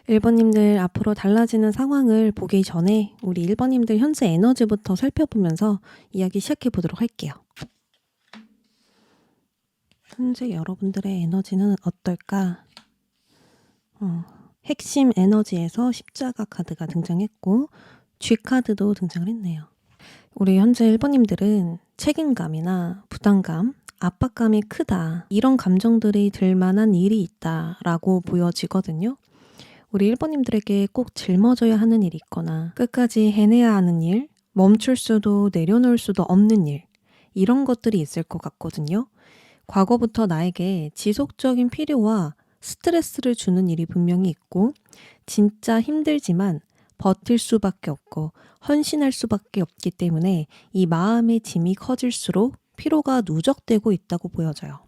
1번님들 앞으로 달라지는 상황을 보기 전에 우리 1번님들 현재 에너지부터 살펴보면서 이야기 시작해 보도록 할게요. 현재 여러분들의 에너지는 어떨까? 핵심 에너지에서 십자가 카드가 등장했고 G카드도 등장을 했네요. 우리 현재 1번님들은 책임감이나 부담감, 압박감이 크다, 이런 감정들이 들 만한 일이 있다라고 보여지거든요. 우리 1번님들에게 꼭 짊어져야 하는 일이 있거나 끝까지 해내야 하는 일, 멈출 수도 내려놓을 수도 없는 일, 이런 것들이 있을 것 같거든요. 과거부터 나에게 지속적인 필요와 스트레스를 주는 일이 분명히 있고 진짜 힘들지만 버틸 수밖에 없고 헌신할 수밖에 없기 때문에 이 마음의 짐이 커질수록 피로가 누적되고 있다고 보여져요.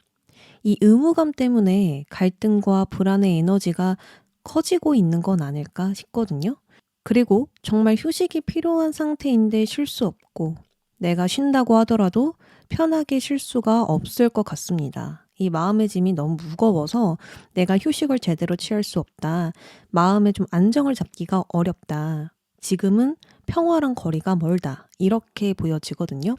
이 의무감 때문에 갈등과 불안의 에너지가 커지고 있는 건 아닐까 싶거든요. 그리고 정말 휴식이 필요한 상태인데 쉴 수 없고 내가 쉰다고 하더라도 편하게 쉴 수가 없을 것 같습니다. 이 마음의 짐이 너무 무거워서 내가 휴식을 제대로 취할 수 없다. 마음에 좀 안정을 잡기가 어렵다. 지금은 평화랑 거리가 멀다. 이렇게 보여지거든요.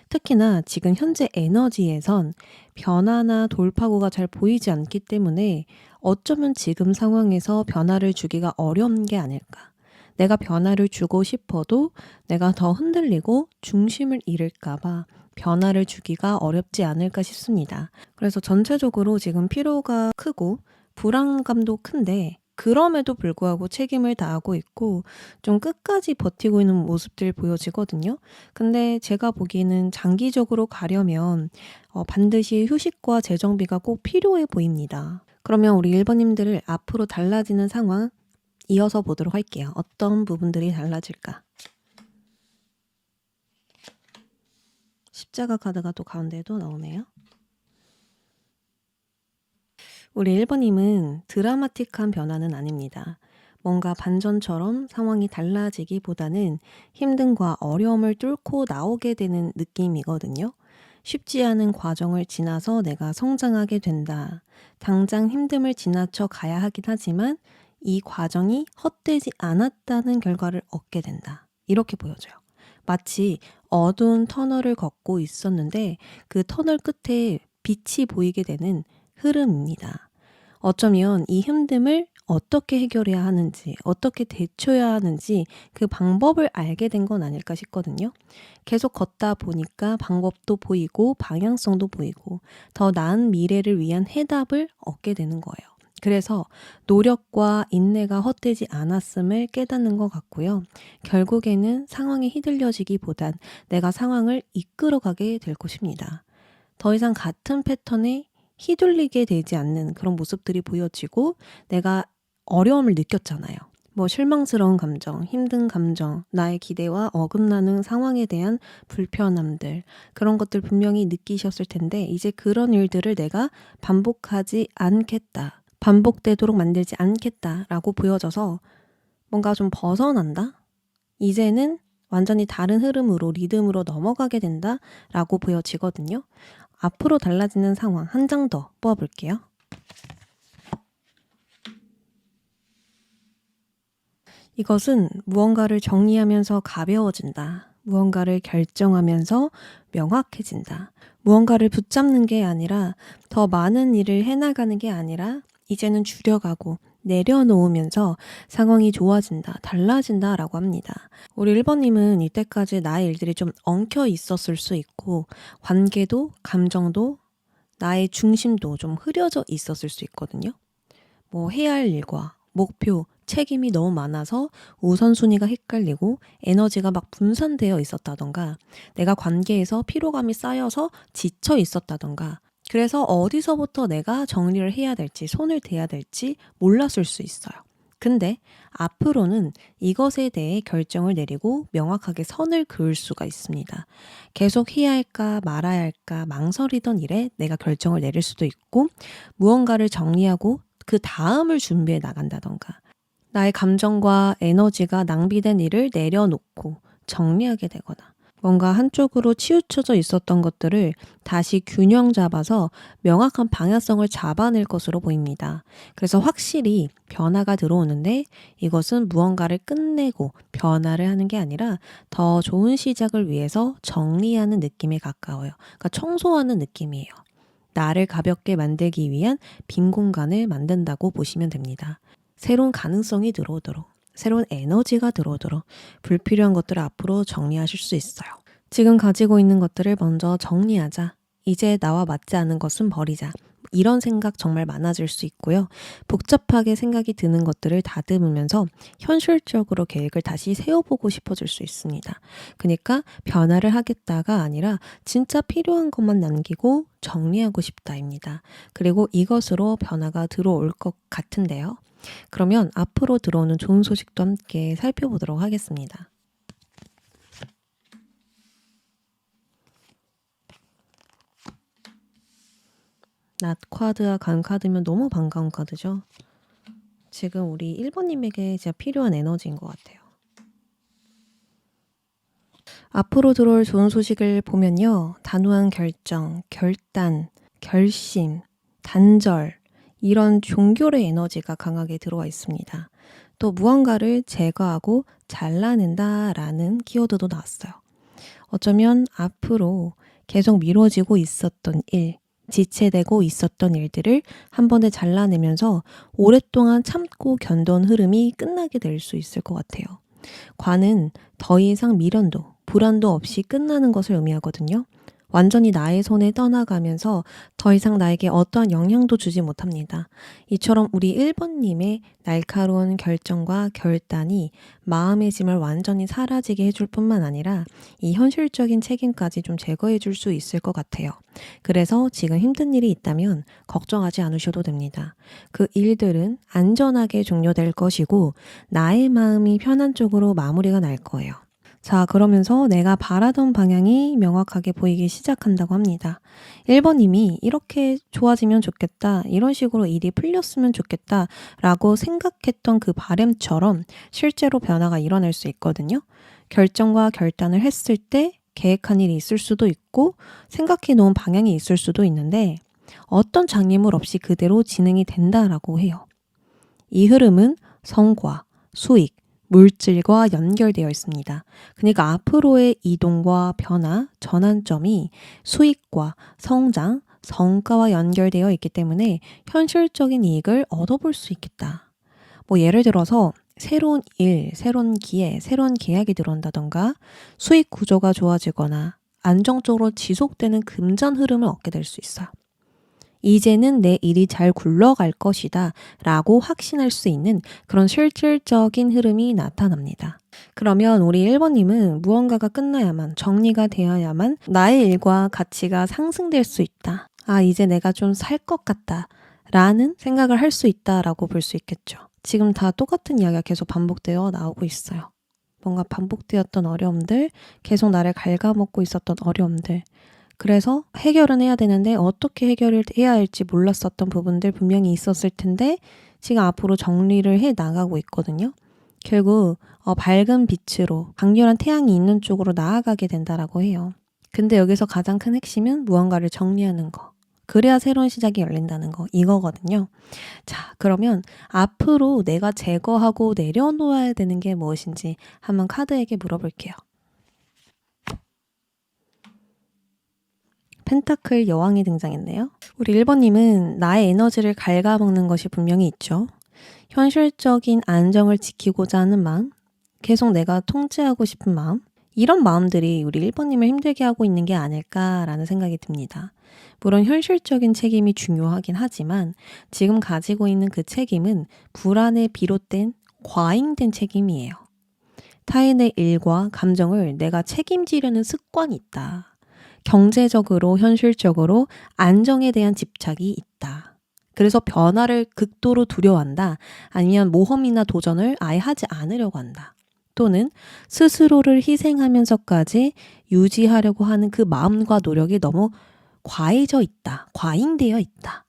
특히나 지금 현재 에너지에선 변화나 돌파구가 잘 보이지 않기 때문에 어쩌면 지금 상황에서 변화를 주기가 어려운 게 아닐까. 내가 변화를 주고 싶어도 내가 더 흔들리고 중심을 잃을까봐 변화를 주기가 어렵지 않을까 싶습니다. 그래서 전체적으로 지금 피로가 크고 불안감도 큰데 그럼에도 불구하고 책임을 다하고 있고 좀 끝까지 버티고 있는 모습들 보여지거든요. 근데 제가 보기에는 장기적으로 가려면 반드시 휴식과 재정비가 꼭 필요해 보입니다. 그러면 우리 1번님들을 앞으로 달라지는 상황 이어서 보도록 할게요. 어떤 부분들이 달라질까? 십자가 카드가 또 가운데에도 나오네요. 우리 1번님은 드라마틱한 변화는 아닙니다. 뭔가 반전처럼 상황이 달라지기보다는 힘듦과 어려움을 뚫고 나오게 되는 느낌이거든요. 쉽지 않은 과정을 지나서 내가 성장하게 된다. 당장 힘듦을 지나쳐 가야 하긴 하지만 이 과정이 헛되지 않았다는 결과를 얻게 된다. 이렇게 보여져요. 마치 어두운 터널을 걷고 있었는데 그 터널 끝에 빛이 보이게 되는 흐름입니다. 어쩌면 이 힘듦을 어떻게 해결해야 하는지, 어떻게 대처해야 하는지 그 방법을 알게 된 건 아닐까 싶거든요. 계속 걷다 보니까 방법도 보이고 방향성도 보이고 더 나은 미래를 위한 해답을 얻게 되는 거예요. 그래서 노력과 인내가 헛되지 않았음을 깨닫는 것 같고요. 결국에는 상황에 휘둘려지기보단 내가 상황을 이끌어가게 될 것입니다. 더 이상 같은 패턴에 휘둘리게 되지 않는 그런 모습들이 보여지고 내가 어려움을 느꼈잖아요. 실망스러운 감정, 힘든 감정, 나의 기대와 어긋나는 상황에 대한 불편함들, 그런 것들 분명히 느끼셨을 텐데 이제 그런 일들을 내가 반복하지 않겠다. 반복되도록 만들지 않겠다라고 보여져서 뭔가 좀 벗어난다? 이제는 완전히 다른 흐름으로 리듬으로 넘어가게 된다라고 보여지거든요. 앞으로 달라지는 상황 한 장 더 뽑아볼게요. 이것은 무언가를 정리하면서 가벼워진다. 무언가를 결정하면서 명확해진다. 무언가를 붙잡는 게 아니라 더 많은 일을 해나가는 게 아니라 이제는 줄여가고 내려놓으면서 상황이 좋아진다, 달라진다 라고 합니다. 우리 1번님은 이때까지 나의 일들이 좀 엉켜 있었을 수 있고 관계도, 감정도, 나의 중심도 좀 흐려져 있었을 수 있거든요. 해야 할 일과 목표, 책임이 너무 많아서 우선순위가 헷갈리고 에너지가 막 분산되어 있었다던가 내가 관계에서 피로감이 쌓여서 지쳐 있었다던가 그래서 어디서부터 내가 정리를 해야 될지 손을 대야 될지 몰랐을 수 있어요. 근데 앞으로는 이것에 대해 결정을 내리고 명확하게 선을 그을 수가 있습니다. 계속 해야 할까 말아야 할까 망설이던 일에 내가 결정을 내릴 수도 있고 무언가를 정리하고 그 다음을 준비해 나간다던가 나의 감정과 에너지가 낭비된 일을 내려놓고 정리하게 되거나 뭔가 한쪽으로 치우쳐져 있었던 것들을 다시 균형 잡아서 명확한 방향성을 잡아낼 것으로 보입니다. 그래서 확실히 변화가 들어오는데 이것은 무언가를 끝내고 변화를 하는 게 아니라 더 좋은 시작을 위해서 정리하는 느낌에 가까워요. 그러니까 청소하는 느낌이에요. 나를 가볍게 만들기 위한 빈 공간을 만든다고 보시면 됩니다. 새로운 가능성이 들어오도록, 새로운 에너지가 들어오도록 불필요한 것들을 앞으로 정리하실 수 있어요. 지금 가지고 있는 것들을 먼저 정리하자. 이제 나와 맞지 않은 것은 버리자. 이런 생각 정말 많아질 수 있고요. 복잡하게 생각이 드는 것들을 다듬으면서 현실적으로 계획을 다시 세워보고 싶어질 수 있습니다. 그러니까 변화를 하겠다가 아니라 진짜 필요한 것만 남기고 정리하고 싶다입니다. 그리고 이것으로 변화가 들어올 것 같은데요. 그러면 앞으로 들어오는 좋은 소식도 함께 살펴보도록 하겠습니다. 낫 카드와 간 카드면 너무 반가운 카드죠. 지금 우리 1번님에게 진짜 필요한 에너지인 것 같아요. 앞으로 들어올 좋은 소식을 보면요. 단호한 결정, 결단, 결심, 단절 이런 종교의 에너지가 강하게 들어와 있습니다. 또 무언가를 제거하고 잘라낸다라는 키워드도 나왔어요. 어쩌면 앞으로 계속 미뤄지고 있었던 일, 지체되고 있었던 일들을 한 번에 잘라내면서 오랫동안 참고 견뎌온 흐름이 끝나게 될 수 있을 것 같아요. 관은 더 이상 미련도, 불안도 없이 끝나는 것을 의미하거든요. 완전히 나의 손에 떠나가면서 더 이상 나에게 어떠한 영향도 주지 못합니다. 이처럼 우리 1번님의 날카로운 결정과 결단이 마음의 짐을 완전히 사라지게 해줄 뿐만 아니라 이 현실적인 책임까지 좀 제거해 줄 수 있을 것 같아요. 그래서 지금 힘든 일이 있다면 걱정하지 않으셔도 됩니다. 그 일들은 안전하게 종료될 것이고 나의 마음이 편한 쪽으로 마무리가 날 거예요. 자, 그러면서 내가 바라던 방향이 명확하게 보이기 시작한다고 합니다. 1번님이 이렇게 좋아지면 좋겠다, 이런 식으로 일이 풀렸으면 좋겠다 라고 생각했던 그 바람처럼 실제로 변화가 일어날 수 있거든요. 결정과 결단을 했을 때 계획한 일이 있을 수도 있고 생각해 놓은 방향이 있을 수도 있는데 어떤 장애물 없이 그대로 진행이 된다라고 해요. 이 흐름은 성과, 수익, 물질과 연결되어 있습니다. 그러니까 앞으로의 이동과 변화, 전환점이 수익과 성장, 성과와 연결되어 있기 때문에 현실적인 이익을 얻어볼 수 있겠다. 뭐 예를 들어서 새로운 일, 새로운 기회, 새로운 계약이 들어온다던가 수익 구조가 좋아지거나 안정적으로 지속되는 금전 흐름을 얻게 될 수 있어요. 이제는 내 일이 잘 굴러갈 것이다 라고 확신할 수 있는 그런 실질적인 흐름이 나타납니다. 그러면 우리 1번님은 무언가가 끝나야만, 정리가 되어야만 나의 일과 가치가 상승될 수 있다. 아, 이제 내가 좀 살 것 같다 라는 생각을 할 수 있다라고 볼 수 있겠죠. 지금 다 똑같은 이야기가 계속 반복되어 나오고 있어요. 뭔가 반복되었던 어려움들, 계속 나를 갉아먹고 있었던 어려움들, 그래서 해결은 해야 되는데 어떻게 해결을 해야 할지 몰랐었던 부분들 분명히 있었을 텐데 지금 앞으로 정리를 해 나가고 있거든요. 결국 밝은 빛으로 강렬한 태양이 있는 쪽으로 나아가게 된다라고 해요. 근데 여기서 가장 큰 핵심은 무언가를 정리하는 거. 그래야 새로운 시작이 열린다는 거, 이거거든요. 자, 그러면 앞으로 내가 제거하고 내려놓아야 되는 게 무엇인지 한번 카드에게 물어볼게요. 펜타클 여왕이 등장했네요. 우리 1번님은 나의 에너지를 갉아먹는 것이 분명히 있죠. 현실적인 안정을 지키고자 하는 마음, 계속 내가 통제하고 싶은 마음, 이런 마음들이 우리 1번님을 힘들게 하고 있는 게 아닐까라는 생각이 듭니다. 물론 현실적인 책임이 중요하긴 하지만 지금 가지고 있는 그 책임은 불안에 비롯된 과잉된 책임이에요. 타인의 일과 감정을 내가 책임지려는 습관이 있다. 경제적으로, 현실적으로 안정에 대한 집착이 있다. 그래서 변화를 극도로 두려워한다. 아니면 모험이나 도전을 아예 하지 않으려고 한다. 또는 스스로를 희생하면서까지 유지하려고 하는 그 마음과 노력이 너무 과해져 있다. 과잉되어 있다.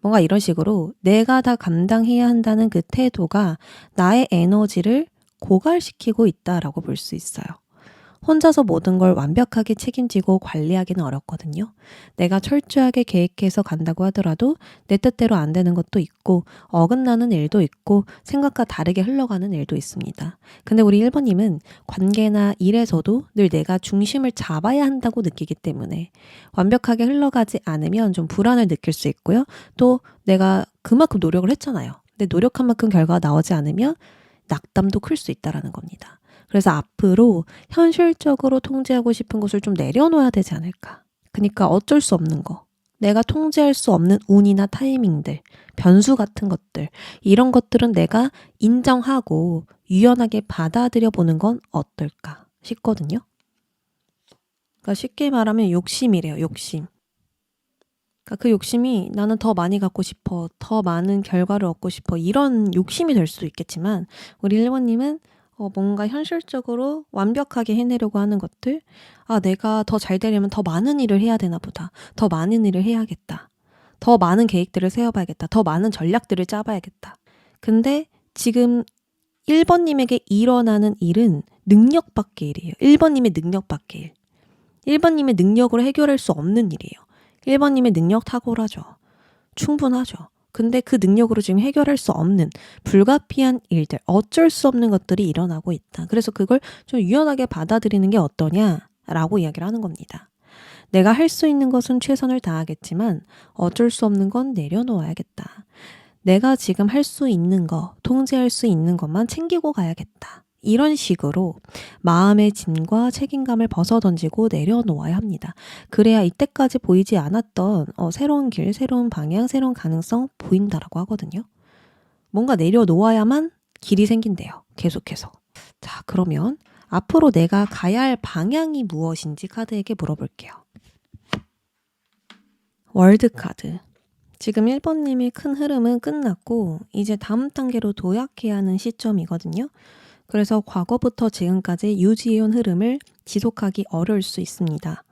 뭔가 이런 식으로 내가 다 감당해야 한다는 그 태도가 나의 에너지를 고갈시키고 있다라고 볼 수 있어요. 혼자서 모든 걸 완벽하게 책임지고 관리하기는 어렵거든요. 내가 철저하게 계획해서 간다고 하더라도 내 뜻대로 안 되는 것도 있고 어긋나는 일도 있고 생각과 다르게 흘러가는 일도 있습니다. 근데 우리 1번님은 관계나 일에서도 늘 내가 중심을 잡아야 한다고 느끼기 때문에 완벽하게 흘러가지 않으면 좀 불안을 느낄 수 있고요. 또 내가 그만큼 노력을 했잖아요. 근데 노력한 만큼 결과가 나오지 않으면 낙담도 클 수 있다라는 겁니다. 그래서 앞으로 현실적으로 통제하고 싶은 것을 좀 내려놓아야 되지 않을까. 그러니까 어쩔 수 없는 거. 내가 통제할 수 없는 운이나 타이밍들, 변수 같은 것들, 이런 것들은 내가 인정하고 유연하게 받아들여 보는 건 어떨까 싶거든요. 그러니까 쉽게 말하면 욕심이래요, 욕심. 그러니까 그 욕심이 나는 더 많이 갖고 싶어, 더 많은 결과를 얻고 싶어, 이런 욕심이 될 수도 있겠지만 우리 1번님은 뭔가 현실적으로 완벽하게 해내려고 하는 것들, 아, 내가 더 잘 되려면 더 많은 일을 해야 되나 보다. 더 많은 일을 해야겠다. 더 많은 계획들을 세워봐야겠다. 더 많은 전략들을 짜봐야겠다. 근데 지금 1번님에게 일어나는 일은 능력 밖의 일이에요. 1번님의 능력 밖의 일. 1번님의 능력으로 해결할 수 없는 일이에요. 1번님의 능력 탁월하죠. 충분하죠. 근데 그 능력으로 지금 해결할 수 없는 불가피한 일들, 어쩔 수 없는 것들이 일어나고 있다. 그래서 그걸 좀 유연하게 받아들이는 게 어떠냐라고 이야기를 하는 겁니다. 내가 할 수 있는 것은 최선을 다하겠지만 어쩔 수 없는 건 내려놓아야겠다. 내가 지금 할 수 있는 거, 통제할 수 있는 것만 챙기고 가야겠다. 이런 식으로 마음의 짐과 책임감을 벗어던지고 내려놓아야 합니다. 그래야 이때까지 보이지 않았던 새로운 길, 새로운 방향, 새로운 가능성 보인다라고 하거든요. 뭔가 내려놓아야만 길이 생긴대요. 계속해서. 자, 그러면 앞으로 내가 가야 할 방향이 무엇인지 카드에게 물어볼게요. 월드카드. 지금 1번님의 큰 흐름은 끝났고 이제 다음 단계로 도약해야 하는 시점이거든요. 그래서 과거부터 지금까지 유지해온 흐름을 지속하기 어려울 수 있습니다.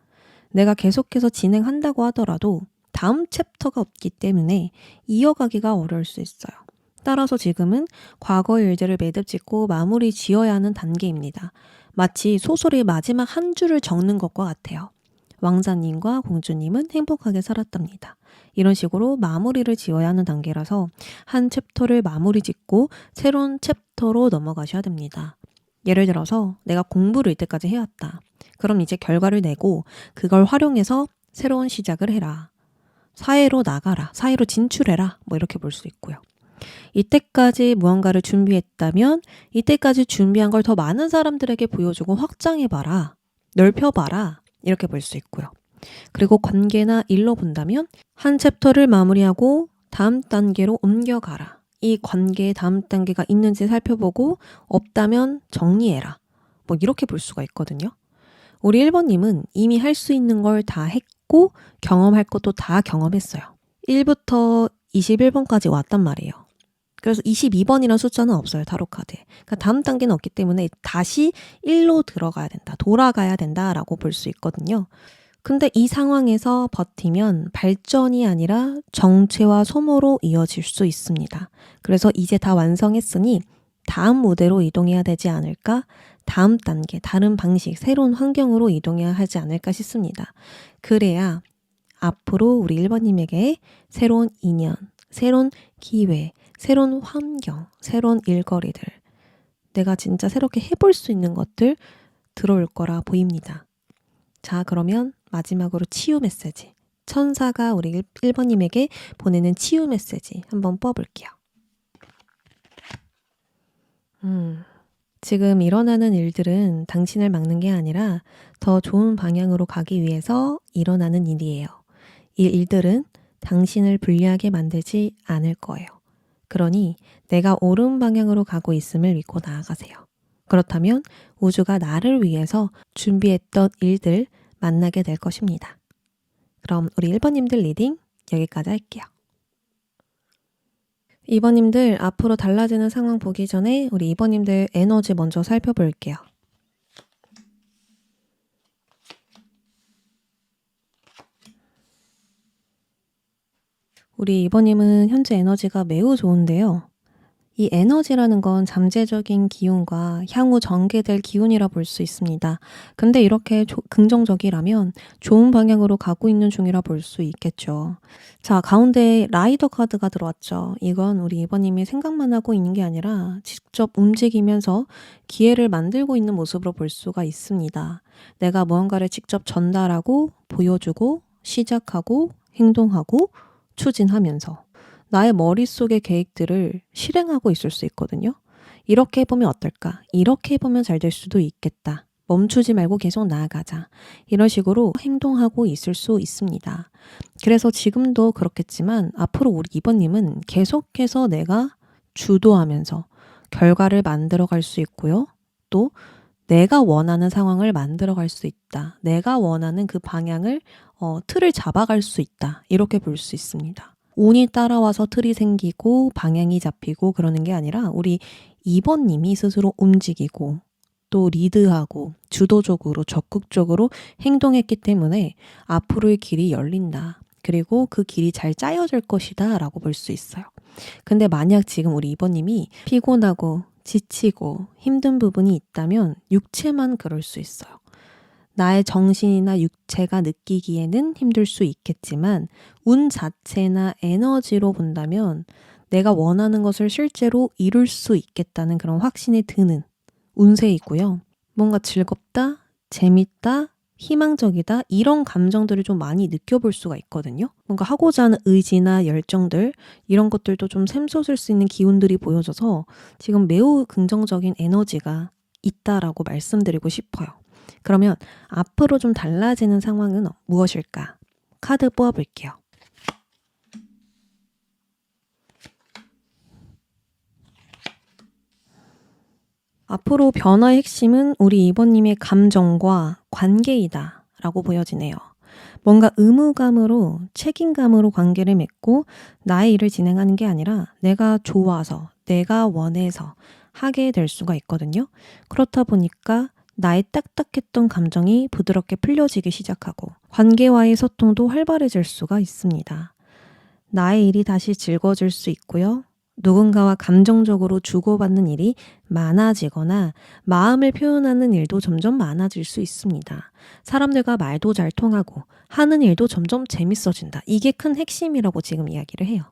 내가 계속해서 진행한다고 하더라도 다음 챕터가 없기 때문에 이어가기가 어려울 수 있어요. 따라서 지금은 과거의 일들을 매듭 짓고 마무리 지어야 하는 단계입니다. 마치 소설의 마지막 한 줄을 적는 것과 같아요. 왕자님과 공주님은 행복하게 살았답니다. 이런 식으로 마무리를 지어야 하는 단계라서 한 챕터를 마무리 짓고 새로운 챕터로 넘어가셔야 됩니다. 예를 들어서 내가 공부를 이때까지 해왔다. 그럼 이제 결과를 내고 그걸 활용해서 새로운 시작을 해라. 사회로 나가라. 사회로 진출해라. 뭐 이렇게 볼 수 있고요. 이때까지 무언가를 준비했다면 이때까지 준비한 걸 더 많은 사람들에게 보여주고 확장해봐라. 넓혀봐라. 이렇게 볼 수 있고요. 그리고 관계나 일로 본다면 한 챕터를 마무리하고 다음 단계로 옮겨가라. 이 관계의 다음 단계가 있는지 살펴보고 없다면 정리해라. 뭐 이렇게 볼 수가 있거든요. 우리 1번님은 이미 할 수 있는 걸 다 했고 경험할 것도 다 경험했어요. 1부터 21번까지 왔단 말이에요. 그래서 22번이라는 숫자는 없어요. 타로카드에. 그러니까 다음 단계는 없기 때문에 다시 1로 들어가야 된다. 돌아가야 된다라고 볼 수 있거든요. 근데 이 상황에서 버티면 발전이 아니라 정체와 소모로 이어질 수 있습니다. 그래서 이제 다 완성했으니 다음 무대로 이동해야 되지 않을까? 다음 단계, 다른 방식, 새로운 환경으로 이동해야 하지 않을까 싶습니다. 그래야 앞으로 우리 1번님에게 새로운 인연, 새로운 기회, 새로운 환경, 새로운 일거리들, 내가 진짜 새롭게 해볼 수 있는 것들 들어올 거라 보입니다. 자, 그러면 마지막으로 치유 메시지. 천사가 우리 1번님에게 보내는 치유 메시지 한번 뽑아볼게요. 지금 일어나는 일들은 당신을 막는 게 아니라 더 좋은 방향으로 가기 위해서 일어나는 일이에요. 이 일들은 당신을 불리하게 만들지 않을 거예요. 그러니 내가 옳은 방향으로 가고 있음을 믿고 나아가세요. 그렇다면 우주가 나를 위해서 준비했던 일들 만나게 될 것입니다. 그럼 우리 1번님들 리딩 여기까지 할게요. 2번님들 앞으로 달라지는 상황 보기 전에 우리 2번님들 에너지 먼저 살펴볼게요. 우리 2번님은 현재 에너지가 매우 좋은데요. 이 에너지라는 건 잠재적인 기운과 향후 전개될 기운이라 볼 수 있습니다. 근데 이렇게 긍정적이라면 좋은 방향으로 가고 있는 중이라 볼 수 있겠죠. 자, 가운데 라이더 카드가 들어왔죠. 이건 우리 2번님이 생각만 하고 있는 게 아니라 직접 움직이면서 기회를 만들고 있는 모습으로 볼 수가 있습니다. 내가 무언가를 직접 전달하고 보여주고 시작하고 행동하고 추진하면서 나의 머릿속의 계획들을 실행하고 있을 수 있거든요. 이렇게 해보면 어떨까? 이렇게 해보면 잘 될 수도 있겠다. 멈추지 말고 계속 나아가자. 이런 식으로 행동하고 있을 수 있습니다. 그래서 지금도 그렇겠지만 앞으로 우리 2번님은 계속해서 내가 주도하면서 결과를 만들어 갈 수 있고요. 또 내가 원하는 상황을 만들어 갈 수 있다. 내가 원하는 그 방향을 틀을 잡아갈 수 있다. 이렇게 볼 수 있습니다. 운이 따라와서 틀이 생기고 방향이 잡히고 그러는 게 아니라 우리 2번님이 스스로 움직이고 또 리드하고 주도적으로 적극적으로 행동했기 때문에 앞으로의 길이 열린다. 그리고 그 길이 잘 짜여질 것이다 라고 볼 수 있어요. 근데 만약 지금 우리 2번님이 피곤하고 지치고 힘든 부분이 있다면 육체만 그럴 수 있어요. 나의 정신이나 육체가 느끼기에는 힘들 수 있겠지만 운 자체나 에너지로 본다면 내가 원하는 것을 실제로 이룰 수 있겠다는 그런 확신이 드는 운세이고요. 뭔가 즐겁다, 재밌다, 희망적이다 이런 감정들을 좀 많이 느껴볼 수가 있거든요. 뭔가 하고자 하는 의지나 열정들 이런 것들도 좀 샘솟을 수 있는 기운들이 보여져서 지금 매우 긍정적인 에너지가 있다라고 말씀드리고 싶어요. 그러면 앞으로 좀 달라지는 상황은 무엇일까? 카드 뽑아볼게요. 앞으로 변화의 핵심은 우리 2번님의 감정과 관계이다 라고 보여지네요. 뭔가 의무감으로 책임감으로 관계를 맺고 나의 일을 진행하는 게 아니라 내가 좋아서 내가 원해서 하게 될 수가 있거든요. 그렇다 보니까 나의 딱딱했던 감정이 부드럽게 풀려지기 시작하고 관계와의 소통도 활발해질 수가 있습니다. 나의 일이 다시 즐거워질 수 있고요. 누군가와 감정적으로 주고받는 일이 많아지거나 마음을 표현하는 일도 점점 많아질 수 있습니다. 사람들과 말도 잘 통하고 하는 일도 점점 재밌어진다. 이게 큰 핵심이라고 지금 이야기를 해요.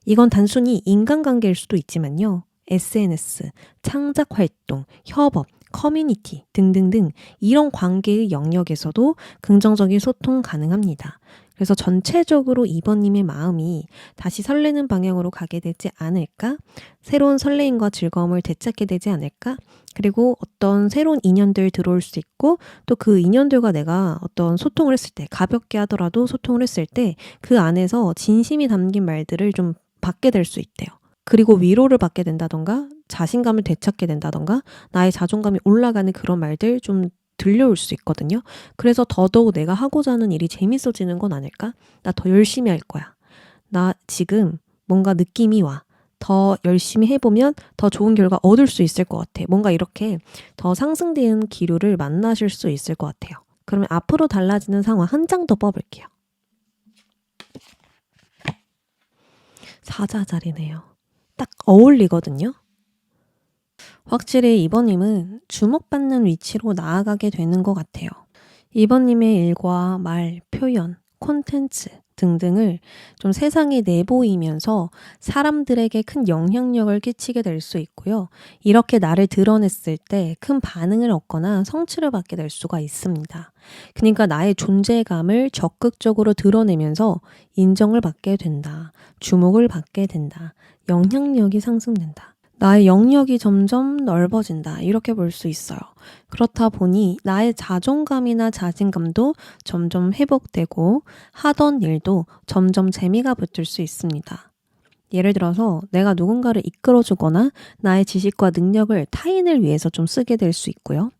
이건 단순히 인간관계일 수도 있지만요. SNS, 창작활동, 협업, 커뮤니티 등등등 이런 관계의 영역에서도 긍정적인 소통 가능합니다. 그래서 전체적으로 2번님의 마음이 다시 설레는 방향으로 가게 되지 않을까? 새로운 설레임과 즐거움을 되찾게 되지 않을까? 그리고 어떤 새로운 인연들 들어올 수 있고 또 그 인연들과 내가 어떤 소통을 했을 때 가볍게 하더라도 소통을 했을 때 그 안에서 진심이 담긴 말들을 좀 받게 될 수 있대요. 그리고 위로를 받게 된다던가 자신감을 되찾게 된다던가 나의 자존감이 올라가는 그런 말들 좀 들려올 수 있거든요. 그래서 더더욱 내가 하고자 하는 일이 재밌어지는 건 아닐까? 나 더 열심히 할 거야. 나 지금 뭔가 느낌이 와. 더 열심히 해보면 더 좋은 결과 얻을 수 있을 것 같아. 뭔가 이렇게 더 상승되는 기류를 만나실 수 있을 것 같아요. 그러면 앞으로 달라지는 상황 한 장 더 뽑을게요. 사자자리네요. 딱 어울리거든요. 확실히 2번님은 주목받는 위치로 나아가게 되는 것 같아요. 2번님의 일과 말, 표현, 콘텐츠 등등을 좀 세상에 내보이면서 사람들에게 큰 영향력을 끼치게 될 수 있고요. 이렇게 나를 드러냈을 때 큰 반응을 얻거나 성취를 받게 될 수가 있습니다. 그러니까 나의 존재감을 적극적으로 드러내면서 인정을 받게 된다. 주목을 받게 된다. 영향력이 상승된다. 나의 영역이 점점 넓어진다. 이렇게 볼 수 있어요. 그렇다 보니 나의 자존감이나 자신감도 점점 회복되고 하던 일도 점점 재미가 붙을 수 있습니다. 예를 들어서 내가 누군가를 이끌어주거나 나의 지식과 능력을 타인을 위해서 좀 쓰게 될 수 있고요.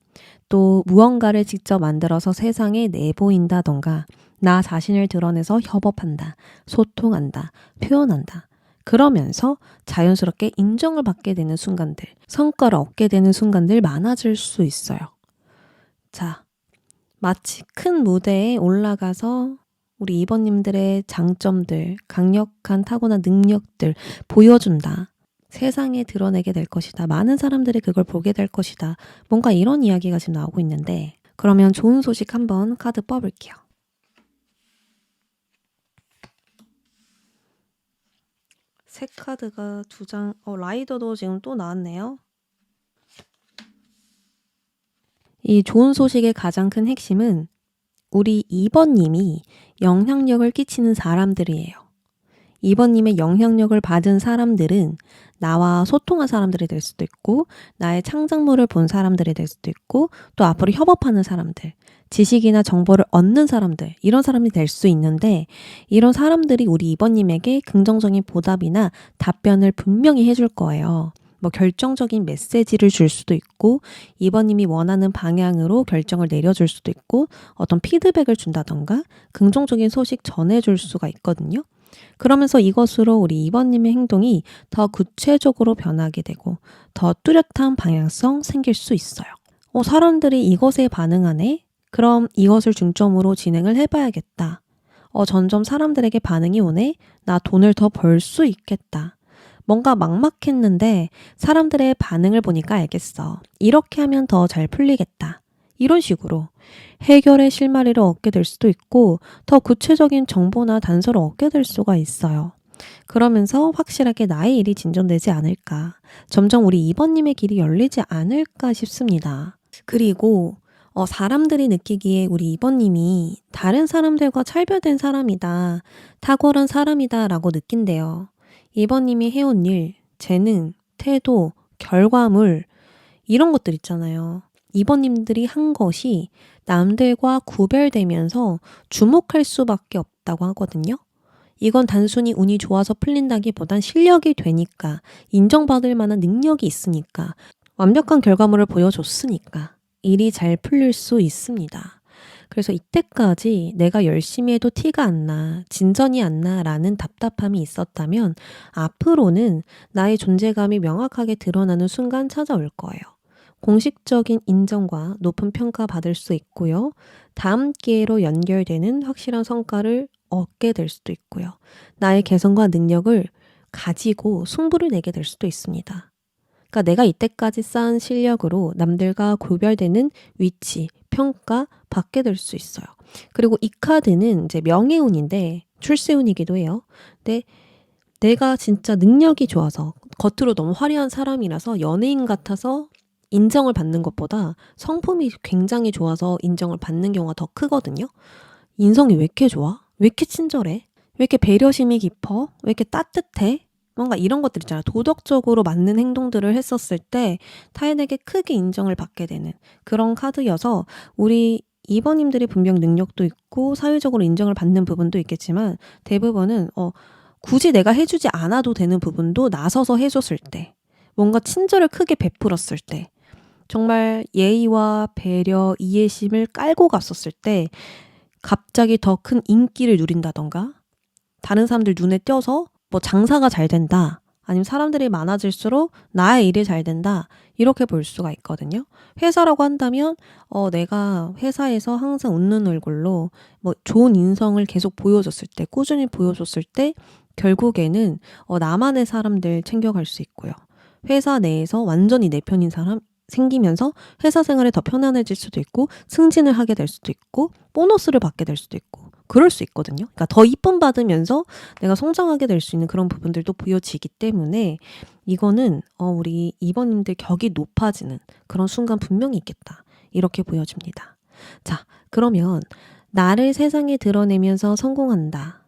또 무언가를 직접 만들어서 세상에 내보인다던가 나 자신을 드러내서 협업한다, 소통한다, 표현한다. 그러면서 자연스럽게 인정을 받게 되는 순간들, 성과를 얻게 되는 순간들 많아질 수 있어요. 자, 마치 큰 무대에 올라가서 우리 2번님들의 장점들, 강력한 타고난 능력들 보여준다. 세상에 드러내게 될 것이다. 많은 사람들이 그걸 보게 될 것이다. 뭔가 이런 이야기가 지금 나오고 있는데, 그러면 좋은 소식 한번 카드 뽑을게요. 새 카드가 2장, 라이더도 지금 또 나왔네요. 이 좋은 소식의 가장 큰 핵심은 우리 2번님이 영향력을 끼치는 사람들이에요. 2번님의 영향력을 받은 사람들은 나와 소통한 사람들이 될 수도 있고, 나의 창작물을 본 사람들이 될 수도 있고, 또 앞으로 협업하는 사람들, 지식이나 정보를 얻는 사람들, 이런 사람이 될 수 있는데, 이런 사람들이 우리 2번님에게 긍정적인 보답이나 답변을 분명히 해줄 거예요. 뭐 결정적인 메시지를 줄 수도 있고, 2번님이 원하는 방향으로 결정을 내려줄 수도 있고, 어떤 피드백을 준다던가 긍정적인 소식 전해줄 수가 있거든요. 그러면서 이것으로 우리 2번님의 행동이 더 구체적으로 변하게 되고 더 뚜렷한 방향성 생길 수 있어요. 사람들이 이것에 반응하네? 그럼 이것을 중점으로 진행을 해봐야겠다. 점점 사람들에게 반응이 오네? 나 돈을 더 벌 수 있겠다. 뭔가 막막했는데 사람들의 반응을 보니까 알겠어. 이렇게 하면 더 잘 풀리겠다. 이런 식으로 해결의 실마리를 얻게 될 수도 있고 더 구체적인 정보나 단서를 얻게 될 수가 있어요. 그러면서 확실하게 나의 일이 진전되지 않을까. 점점 우리 2번님의 길이 열리지 않을까 싶습니다. 그리고 사람들이 느끼기에 우리 2번님이 다른 사람들과 차별된 사람이다. 탁월한 사람이다 라고 느낀대요. 2번님이 해온 일, 재능, 태도, 결과물 이런 것들 있잖아요. 2번님들이 한 것이 남들과 구별되면서 주목할 수밖에 없다고 하거든요. 이건 단순히 운이 좋아서 풀린다기보단 실력이 되니까, 인정받을 만한 능력이 있으니까, 완벽한 결과물을 보여줬으니까 일이 잘 풀릴 수 있습니다. 그래서 이때까지 내가 열심히 해도 티가 안 나, 진전이 안 나라는 답답함이 있었다면 앞으로는 나의 존재감이 명확하게 드러나는 순간 찾아올 거예요. 공식적인 인정과 높은 평가 받을 수 있고요. 다음 기회로 연결되는 확실한 성과를 얻게 될 수도 있고요. 나의 개성과 능력을 가지고 승부를 내게 될 수도 있습니다. 그러니까 내가 이때까지 쌓은 실력으로 남들과 구별되는 위치, 평가 받게 될 수 있어요. 그리고 이 카드는 이제 명예운인데 출세운이기도 해요. 근데 내가 진짜 능력이 좋아서 겉으로 너무 화려한 사람이라서 연예인 같아서 인정을 받는 것보다 성품이 굉장히 좋아서 인정을 받는 경우가 더 크거든요. 인성이 왜 이렇게 좋아? 왜 이렇게 친절해? 왜 이렇게 배려심이 깊어? 왜 이렇게 따뜻해? 뭔가 이런 것들 있잖아요. 도덕적으로 맞는 행동들을 했었을 때 타인에게 크게 인정을 받게 되는 그런 카드여서 우리 2번님들이 분명 능력도 있고 사회적으로 인정을 받는 부분도 있겠지만 대부분은 굳이 내가 해주지 않아도 되는 부분도 나서서 해줬을 때 뭔가 친절을 크게 베풀었을 때 정말 예의와 배려, 이해심을 깔고 갔었을 때 갑자기 더 큰 인기를 누린다던가 다른 사람들 눈에 띄어서 뭐 장사가 잘 된다. 아니면 사람들이 많아질수록 나의 일이 잘 된다. 이렇게 볼 수가 있거든요. 회사라고 한다면 내가 회사에서 항상 웃는 얼굴로 뭐 좋은 인성을 계속 보여줬을 때, 꾸준히 보여줬을 때 결국에는 나만의 사람들 챙겨갈 수 있고요. 회사 내에서 완전히 내 편인 사람 생기면서 회사 생활이 더 편안해질 수도 있고 승진을 하게 될 수도 있고 보너스를 받게 될 수도 있고 그럴 수 있거든요. 그러니까 더 이쁨 받으면서 내가 성장하게 될 수 있는 그런 부분들도 보여지기 때문에 이거는 우리 2번님들 격이 높아지는 그런 순간 분명히 있겠다. 이렇게 보여집니다. 자, 그러면 나를 세상에 드러내면서 성공한다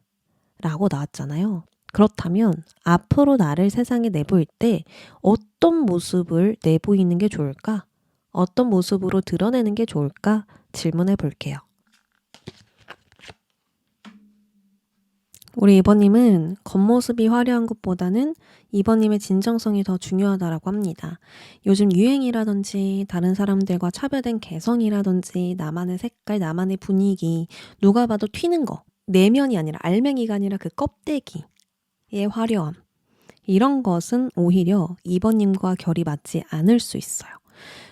라고 나왔잖아요. 그렇다면 앞으로 나를 세상에 내보일 때 어떤 모습을 내보이는 게 좋을까? 어떤 모습으로 드러내는 게 좋을까? 질문해 볼게요. 우리 2번님은 겉모습이 화려한 것보다는 2번님의 진정성이 더 중요하다고 합니다. 요즘 유행이라든지 다른 사람들과 차별된 개성이라든지 나만의 색깔, 나만의 분위기, 누가 봐도 튀는 거, 내면이 아니라 알맹이가 아니라 그 껍데기의 화려함. 이런 것은 오히려 2번님과 결이 맞지 않을 수 있어요.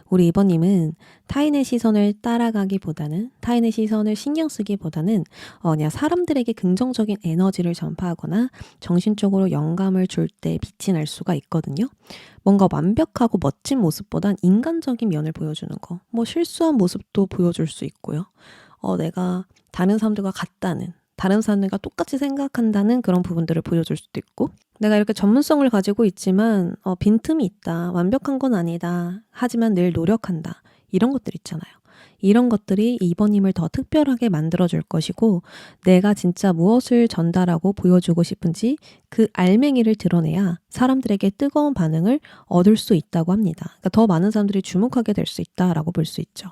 우리 2번님은 타인의 시선을 따라가기보다는 타인의 시선을 신경 쓰기보다는 그냥 사람들에게 긍정적인 에너지를 전파하거나 정신적으로 영감을 줄 때 빛이 날 수가 있거든요. 뭔가 완벽하고 멋진 모습보단 인간적인 면을 보여주는 거. 뭐 실수한 모습도 보여줄 수 있고요. 내가 다른 사람들과 같다는, 다른 사람들과 똑같이 생각한다는 그런 부분들을 보여줄 수도 있고, 내가 이렇게 전문성을 가지고 있지만 빈틈이 있다. 완벽한 건 아니다. 하지만 늘 노력한다. 이런 것들 있잖아요. 이런 것들이 2번님을 더 특별하게 만들어줄 것이고 내가 진짜 무엇을 전달하고 보여주고 싶은지 그 알맹이를 드러내야 사람들에게 뜨거운 반응을 얻을 수 있다고 합니다. 그러니까 더 많은 사람들이 주목하게 될 수 있다라고 볼 수 있죠.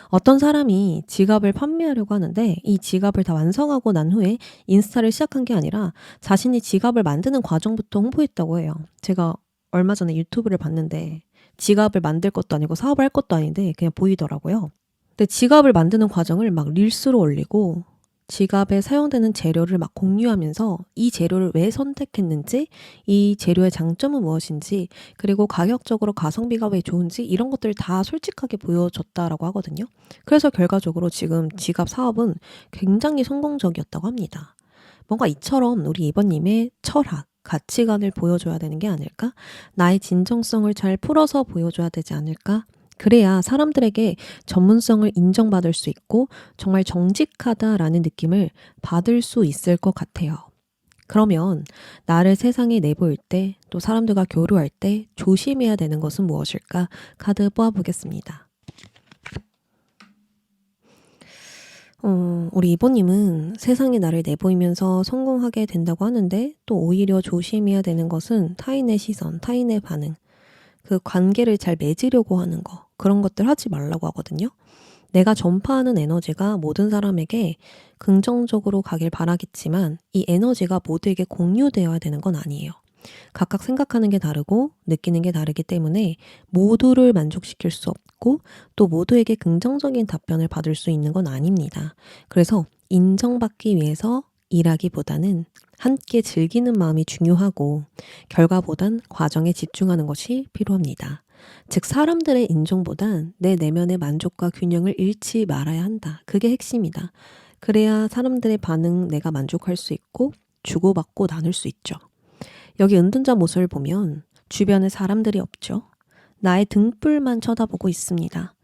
어떤 사람이 지갑을 판매하려고 하는데 이 지갑을 다 완성하고 난 후에 인스타를 시작한 게 아니라 자신이 지갑을 만드는 과정부터 홍보했다고 해요. 제가 얼마 전에 유튜브를 봤는데 지갑을 만들 것도 아니고 사업을 할 것도 아닌데 그냥 보이더라고요. 근데 지갑을 만드는 과정을 막 릴스로 올리고 지갑에 사용되는 재료를 막 공유하면서 이 재료를 왜 선택했는지, 이 재료의 장점은 무엇인지, 그리고 가격적으로 가성비가 왜 좋은지 이런 것들을 다 솔직하게 보여줬다라고 하거든요. 그래서 결과적으로 지금 지갑 사업은 굉장히 성공적이었다고 합니다. 뭔가 이처럼 우리 2번님의 철학, 가치관을 보여줘야 되는 게 아닐까? 나의 진정성을 잘 풀어서 보여줘야 되지 않을까? 그래야 사람들에게 전문성을 인정받을 수 있고 정말 정직하다라는 느낌을 받을 수 있을 것 같아요. 그러면 나를 세상에 내보일 때, 또 사람들과 교류할 때 조심해야 되는 것은 무엇일까? 카드 뽑아보겠습니다. 우리 2번님은 세상에 나를 내보이면서 성공하게 된다고 하는데 또 오히려 조심해야 되는 것은 타인의 시선, 타인의 반응, 그 관계를 잘 맺으려고 하는 거, 그런 것들 하지 말라고 하거든요. 내가 전파하는 에너지가 모든 사람에게 긍정적으로 가길 바라겠지만 이 에너지가 모두에게 공유되어야 되는 건 아니에요. 각각 생각하는 게 다르고 느끼는 게 다르기 때문에 모두를 만족시킬 수 없고 또 모두에게 긍정적인 답변을 받을 수 있는 건 아닙니다. 그래서 인정받기 위해서 일하기보다는 함께 즐기는 마음이 중요하고 결과보단 과정에 집중하는 것이 필요합니다. 즉 사람들의 인정보단 내 내면의 만족과 균형을 잃지 말아야 한다. 그게 핵심이다. 그래야 사람들의 반응 내가 만족할 수 있고 주고받고 나눌 수 있죠. 여기 은둔자 모습을 보면 주변에 사람들이 없죠. 나의 등불만 쳐다보고 있습니다.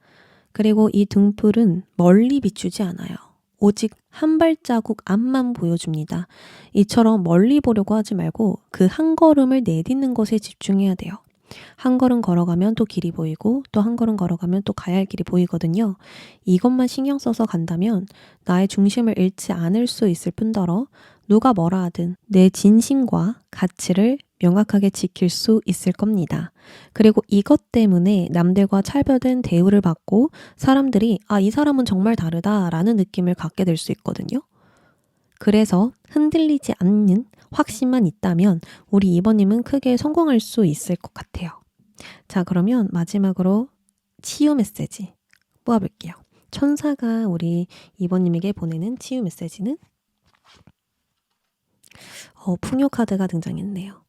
그리고 이 등불은 멀리 비추지 않아요. 오직 한 발자국 앞만 보여줍니다. 이처럼 멀리 보려고 하지 말고 그 한 걸음을 내딛는 것에 집중해야 돼요. 한 걸음 걸어가면 또 길이 보이고 또 한 걸음 걸어가면 또 가야 할 길이 보이거든요. 이것만 신경 써서 간다면 나의 중심을 잃지 않을 수 있을 뿐더러 누가 뭐라 하든 내 진심과 가치를 명확하게 지킬 수 있을 겁니다. 그리고 이것 때문에 남들과 차별된 대우를 받고 사람들이 이 사람은 정말 다르다라는 느낌을 갖게 될 수 있거든요. 그래서 흔들리지 않는 확신만 있다면 우리 2번님은 크게 성공할 수 있을 것 같아요. 자, 그러면 마지막으로 치유 메시지 뽑아볼게요. 천사가 우리 2번님에게 보내는 치유 메시지는 풍요 카드가 등장했네요.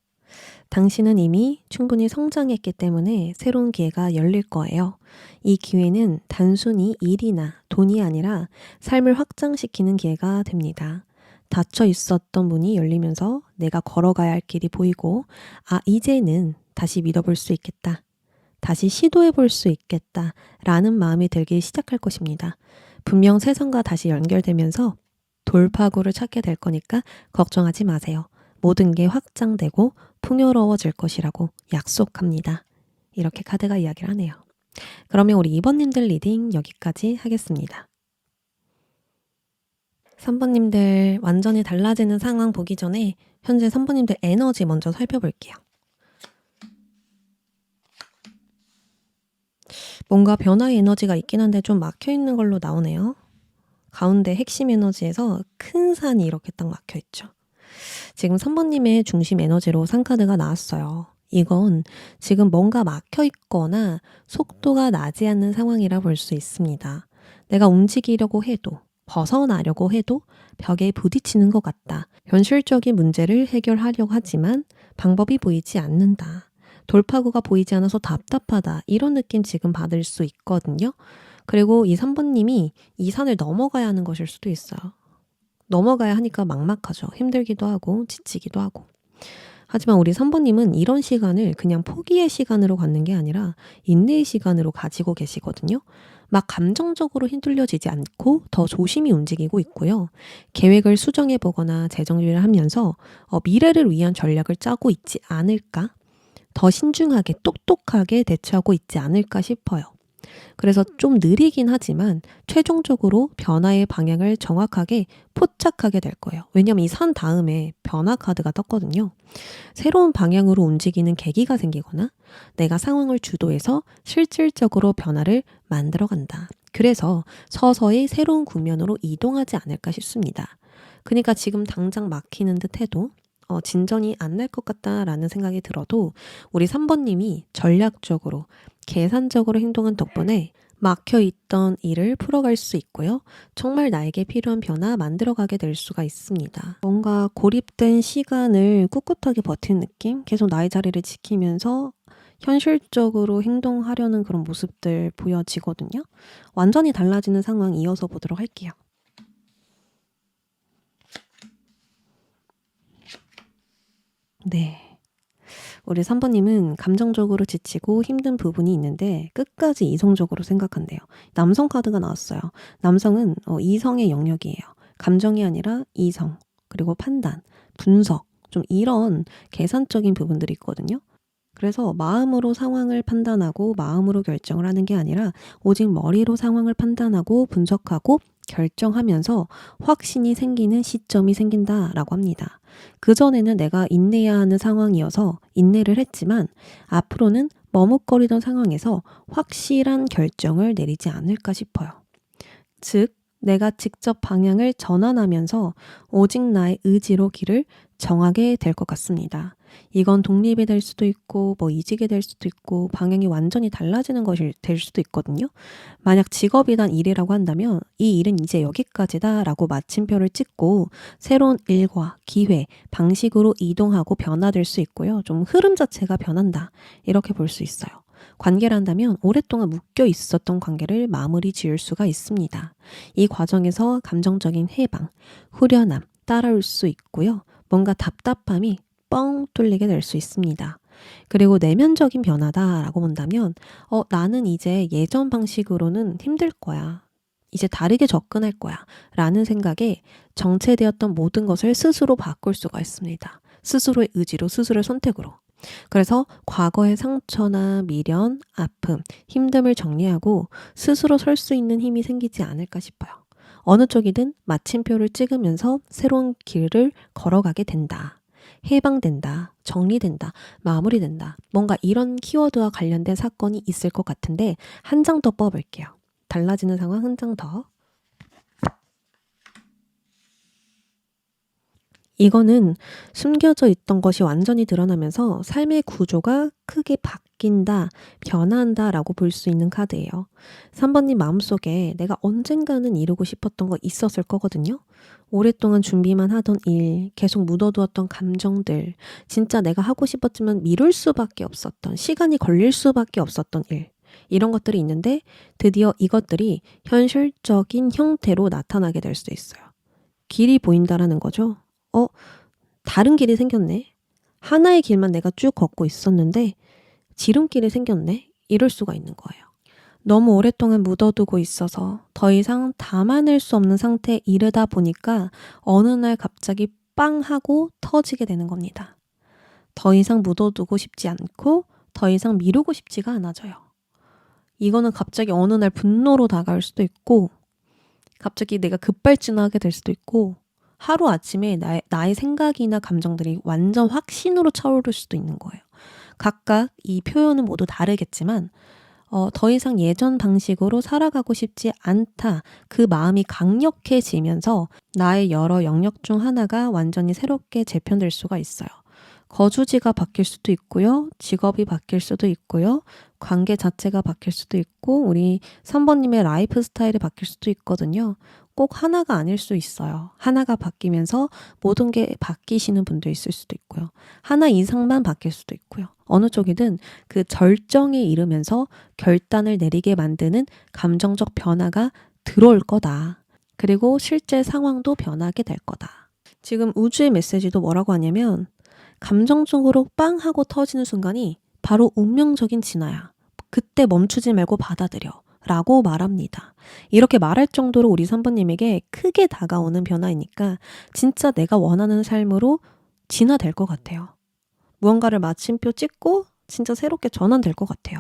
당신은 이미 충분히 성장했기 때문에 새로운 기회가 열릴 거예요. 이 기회는 단순히 일이나 돈이 아니라 삶을 확장시키는 기회가 됩니다. 닫혀 있었던 문이 열리면서 내가 걸어가야 할 길이 보이고 이제는 다시 믿어볼 수 있겠다. 다시 시도해볼 수 있겠다. 라는 마음이 들기 시작할 것입니다. 분명 세상과 다시 연결되면서 돌파구를 찾게 될 거니까 걱정하지 마세요. 모든 게 확장되고 풍요로워질 것이라고 약속합니다. 이렇게 카드가 이야기를 하네요. 그러면 우리 2번님들 리딩 여기까지 하겠습니다. 3번님들 완전히 달라지는 상황 보기 전에 현재 3번님들 에너지 먼저 살펴볼게요. 뭔가 변화의 에너지가 있긴 한데 좀 막혀있는 걸로 나오네요. 가운데 핵심 에너지에서 큰 산이 이렇게 딱 막혀있죠. 지금 3번님의 중심 에너지로 상카드가 나왔어요. 이건 지금 뭔가 막혀있거나 속도가 나지 않는 상황이라 볼 수 있습니다. 내가 움직이려고 해도 벗어나려고 해도 벽에 부딪히는 것 같다. 현실적인 문제를 해결하려고 하지만 방법이 보이지 않는다. 돌파구가 보이지 않아서 답답하다. 이런 느낌 지금 받을 수 있거든요. 그리고 이 3번님이 이 산을 넘어가야 하는 것일 수도 있어요. 넘어가야 하니까 막막하죠. 힘들기도 하고 지치기도 하고. 하지만 우리 3번님은 이런 시간을 그냥 포기의 시간으로 갖는 게 아니라 인내의 시간으로 가지고 계시거든요. 막 감정적으로 휘둘려지지 않고 더 조심히 움직이고 있고요. 계획을 수정해 보거나 재정비를 하면서 미래를 위한 전략을 짜고 있지 않을까? 더 신중하게 똑똑하게 대처하고 있지 않을까 싶어요. 그래서 좀 느리긴 하지만 최종적으로 변화의 방향을 정확하게 포착하게 될 거예요. 왜냐면 이 산 다음에 변화 카드가 떴거든요. 새로운 방향으로 움직이는 계기가 생기거나 내가 상황을 주도해서 실질적으로 변화를 만들어 간다. 그래서 서서히 새로운 국면으로 이동하지 않을까 싶습니다. 그러니까 지금 당장 막히는 듯 해도 진전이 안 날 것 같다라는 생각이 들어도 우리 3번님이 전략적으로 계산적으로 행동한 덕분에 막혀있던 일을 풀어갈 수 있고요. 정말 나에게 필요한 변화 만들어가게 될 수가 있습니다. 뭔가 고립된 시간을 꿋꿋하게 버티는 느낌? 계속 나의 자리를 지키면서 현실적으로 행동하려는 그런 모습들 보여지거든요. 완전히 달라지는 상황 이어서 보도록 할게요. 네. 우리 3번님은 감정적으로 지치고 힘든 부분이 있는데 끝까지 이성적으로 생각한대요. 남성 카드가 나왔어요. 남성은 이성의 영역이에요. 감정이 아니라 이성, 그리고 판단, 분석, 좀 이런 계산적인 부분들이 있거든요. 그래서 마음으로 상황을 판단하고 마음으로 결정을 하는 게 아니라 오직 머리로 상황을 판단하고 분석하고 결정하면서 확신이 생기는 시점이 생긴다라고 합니다. 그전에는 내가 인내해야 하는 상황이어서 인내를 했지만 앞으로는 머뭇거리던 상황에서 확실한 결정을 내리지 않을까 싶어요. 즉, 내가 직접 방향을 전환하면서 오직 나의 의지로 길을 정하게 될 것 같습니다. 이건 독립이 될 수도 있고 이직이 될 수도 있고 방향이 완전히 달라지는 것이 될 수도 있거든요. 만약 직업이란 일이라고 한다면 이 일은 이제 여기까지다 라고 마침표를 찍고 새로운 일과 기회, 방식으로 이동하고 변화될 수 있고요. 좀 흐름 자체가 변한다 이렇게 볼 수 있어요. 관계를 한다면 오랫동안 묶여 있었던 관계를 마무리 지을 수가 있습니다. 이 과정에서 감정적인 해방, 후련함 따라올 수 있고요. 뭔가 답답함이 뻥 뚫리게 될 수 있습니다. 그리고 내면적인 변화다라고 본다면 나는 이제 예전 방식으로는 힘들 거야. 이제 다르게 접근할 거야. 라는 생각에 정체되었던 모든 것을 스스로 바꿀 수가 있습니다. 스스로의 의지로, 스스로의 선택으로. 그래서 과거의 상처나 미련, 아픔, 힘듦을 정리하고 스스로 설 수 있는 힘이 생기지 않을까 싶어요. 어느 쪽이든 마침표를 찍으면서 새로운 길을 걸어가게 된다. 해방된다, 정리된다, 마무리된다. 뭔가 이런 키워드와 관련된 사건이 있을 것 같은데 한 장 더 뽑아볼게요. 달라지는 상황 한 장 더. 이거는 숨겨져 있던 것이 완전히 드러나면서 삶의 구조가 크게 바뀐다, 변한다 라고 볼 수 있는 카드예요. 3번님 마음속에 내가 언젠가는 이루고 싶었던 거 있었을 거거든요. 오랫동안 준비만 하던 일, 계속 묻어두었던 감정들, 진짜 내가 하고 싶었지만 미룰 수밖에 없었던, 시간이 걸릴 수밖에 없었던 일. 이런 것들이 있는데 드디어 이것들이 현실적인 형태로 나타나게 될 수 있어요. 길이 보인다라는 거죠. 다른 길이 생겼네. 하나의 길만 내가 쭉 걷고 있었는데 지름길이 생겼네. 이럴 수가 있는 거예요. 너무 오랫동안 묻어두고 있어서 더 이상 담아낼 수 없는 상태에 이르다 보니까 어느 날 갑자기 빵 하고 터지게 되는 겁니다. 더 이상 묻어두고 싶지 않고 더 이상 미루고 싶지가 않아져요. 이거는 갑자기 어느 날 분노로 다가올 수도 있고 갑자기 내가 급발진하게 될 수도 있고 하루아침에 나의 생각이나 감정들이 완전 확신으로 차오를 수도 있는 거예요. 각각 이 표현은 모두 다르겠지만 더 이상 예전 방식으로 살아가고 싶지 않다. 그 마음이 강력해지면서 나의 여러 영역 중 하나가 완전히 새롭게 재편될 수가 있어요. 거주지가 바뀔 수도 있고요. 직업이 바뀔 수도 있고요. 관계 자체가 바뀔 수도 있고 우리 3번님의 라이프 스타일이 바뀔 수도 있거든요. 꼭 하나가 아닐 수 있어요. 하나가 바뀌면서 모든 게 바뀌시는 분도 있을 수도 있고요. 하나 이상만 바뀔 수도 있고요. 어느 쪽이든 그 절정에 이르면서 결단을 내리게 만드는 감정적 변화가 들어올 거다. 그리고 실제 상황도 변하게 될 거다. 지금 우주의 메시지도 뭐라고 하냐면 감정적으로 빵 하고 터지는 순간이 바로 운명적인 진화야. 그때 멈추지 말고 받아들여. 라고 말합니다. 이렇게 말할 정도로 우리 3번님에게 크게 다가오는 변화이니까 진짜 내가 원하는 삶으로 진화될 것 같아요. 무언가를 마침표 찍고 진짜 새롭게 전환될 것 같아요.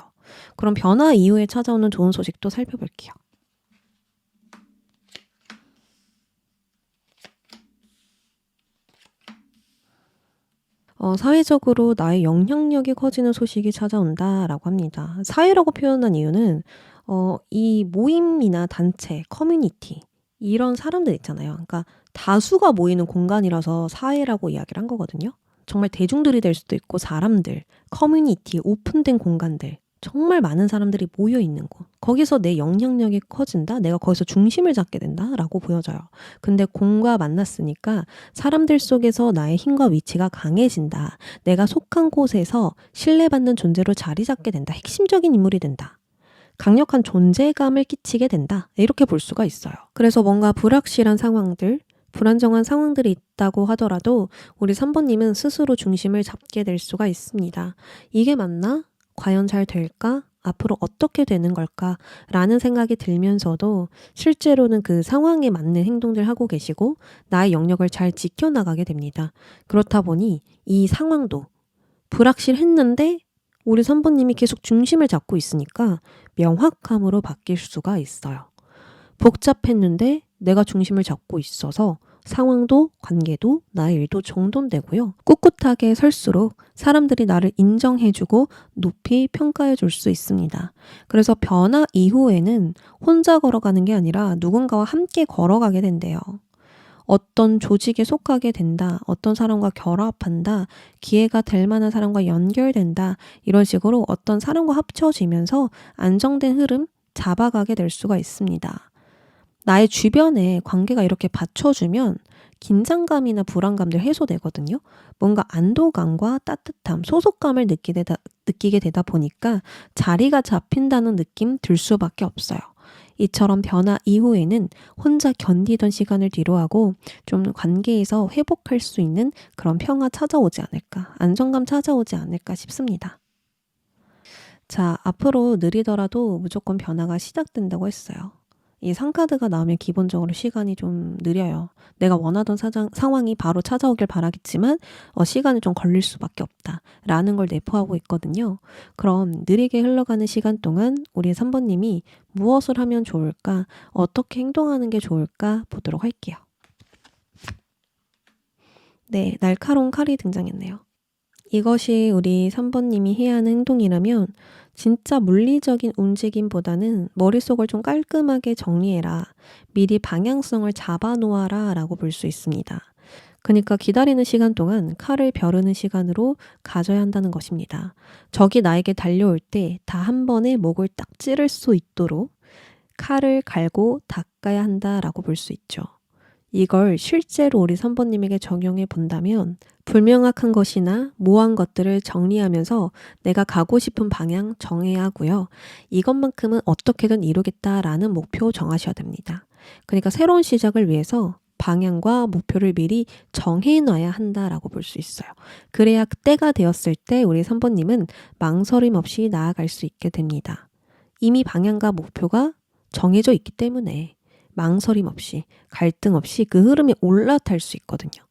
그럼 변화 이후에 찾아오는 좋은 소식도 살펴볼게요. 사회적으로 나의 영향력이 커지는 소식이 찾아온다라고 합니다. 사회라고 표현한 이유는 이 모임이나 단체, 커뮤니티 이런 사람들 있잖아요. 그러니까 다수가 모이는 공간이라서 사회라고 이야기를 한 거거든요. 정말 대중들이 될 수도 있고 사람들, 커뮤니티, 오픈된 공간들 정말 많은 사람들이 모여 있는 곳. 거기서 내 영향력이 커진다? 내가 거기서 중심을 잡게 된다라고 보여져요. 근데 공과 만났으니까 사람들 속에서 나의 힘과 위치가 강해진다. 내가 속한 곳에서 신뢰받는 존재로 자리 잡게 된다. 핵심적인 인물이 된다. 강력한 존재감을 끼치게 된다. 이렇게 볼 수가 있어요. 그래서 뭔가 불확실한 상황들, 불안정한 상황들이 있다고 하더라도 우리 3번님은 스스로 중심을 잡게 될 수가 있습니다. 이게 맞나? 과연 잘 될까? 앞으로 어떻게 되는 걸까? 라는 생각이 들면서도 실제로는 그 상황에 맞는 행동들 하고 계시고 나의 영역을 잘 지켜나가게 됩니다. 그렇다 보니 이 상황도 불확실했는데 우리 3번님이 계속 중심을 잡고 있으니까 명확함으로 바뀔 수가 있어요. 복잡했는데 내가 중심을 잡고 있어서 상황도 관계도 나의 일도 정돈되고요. 꿋꿋하게 설수록 사람들이 나를 인정해주고 높이 평가해줄 수 있습니다. 그래서 변화 이후에는 혼자 걸어가는 게 아니라 누군가와 함께 걸어가게 된대요. 어떤 조직에 속하게 된다, 어떤 사람과 결합한다, 기회가 될 만한 사람과 연결된다, 이런 식으로 어떤 사람과 합쳐지면서 안정된 흐름 잡아가게 될 수가 있습니다. 나의 주변에 관계가 이렇게 받쳐주면 긴장감이나 불안감들 해소되거든요. 뭔가 안도감과 따뜻함, 소속감을 느끼게 되다 보니까 자리가 잡힌다는 느낌 들 수밖에 없어요. 이처럼 변화 이후에는 혼자 견디던 시간을 뒤로하고 좀 관계에서 회복할 수 있는 그런 평화 찾아오지 않을까, 안정감 찾아오지 않을까 싶습니다. 자, 앞으로 느리더라도 무조건 변화가 시작된다고 했어요. 이 상카드가 나오면 기본적으로 시간이 좀 느려요. 내가 원하던 상황이 바로 찾아오길 바라겠지만 시간이 좀 걸릴 수밖에 없다라는 걸 내포하고 있거든요. 그럼 느리게 흘러가는 시간 동안 우리 3번님이 무엇을 하면 좋을까? 어떻게 행동하는 게 좋을까? 보도록 할게요. 네, 날카로운 칼이 등장했네요. 이것이 우리 3번님이 해야 하는 행동이라면 진짜 물리적인 움직임보다는 머릿속을 좀 깔끔하게 정리해라. 미리 방향성을 잡아놓아라 라고 볼 수 있습니다. 그러니까 기다리는 시간 동안 칼을 벼르는 시간으로 가져야 한다는 것입니다. 적이 나에게 달려올 때 다 한 번에 목을 딱 찌를 수 있도록 칼을 갈고 닦아야 한다라고 볼 수 있죠. 이걸 실제로 우리 3번님에게 적용해 본다면 불명확한 것이나 모호한 것들을 정리하면서 내가 가고 싶은 방향 정해야 하고요. 이것만큼은 어떻게든 이루겠다라는 목표 정하셔야 됩니다. 그러니까 새로운 시작을 위해서 방향과 목표를 미리 정해놔야 한다라고 볼 수 있어요. 그래야 때가 되었을 때 우리 3번님은 망설임 없이 나아갈 수 있게 됩니다. 이미 방향과 목표가 정해져 있기 때문에 망설임 없이 갈등 없이 그 흐름에 올라탈 수 있거든요.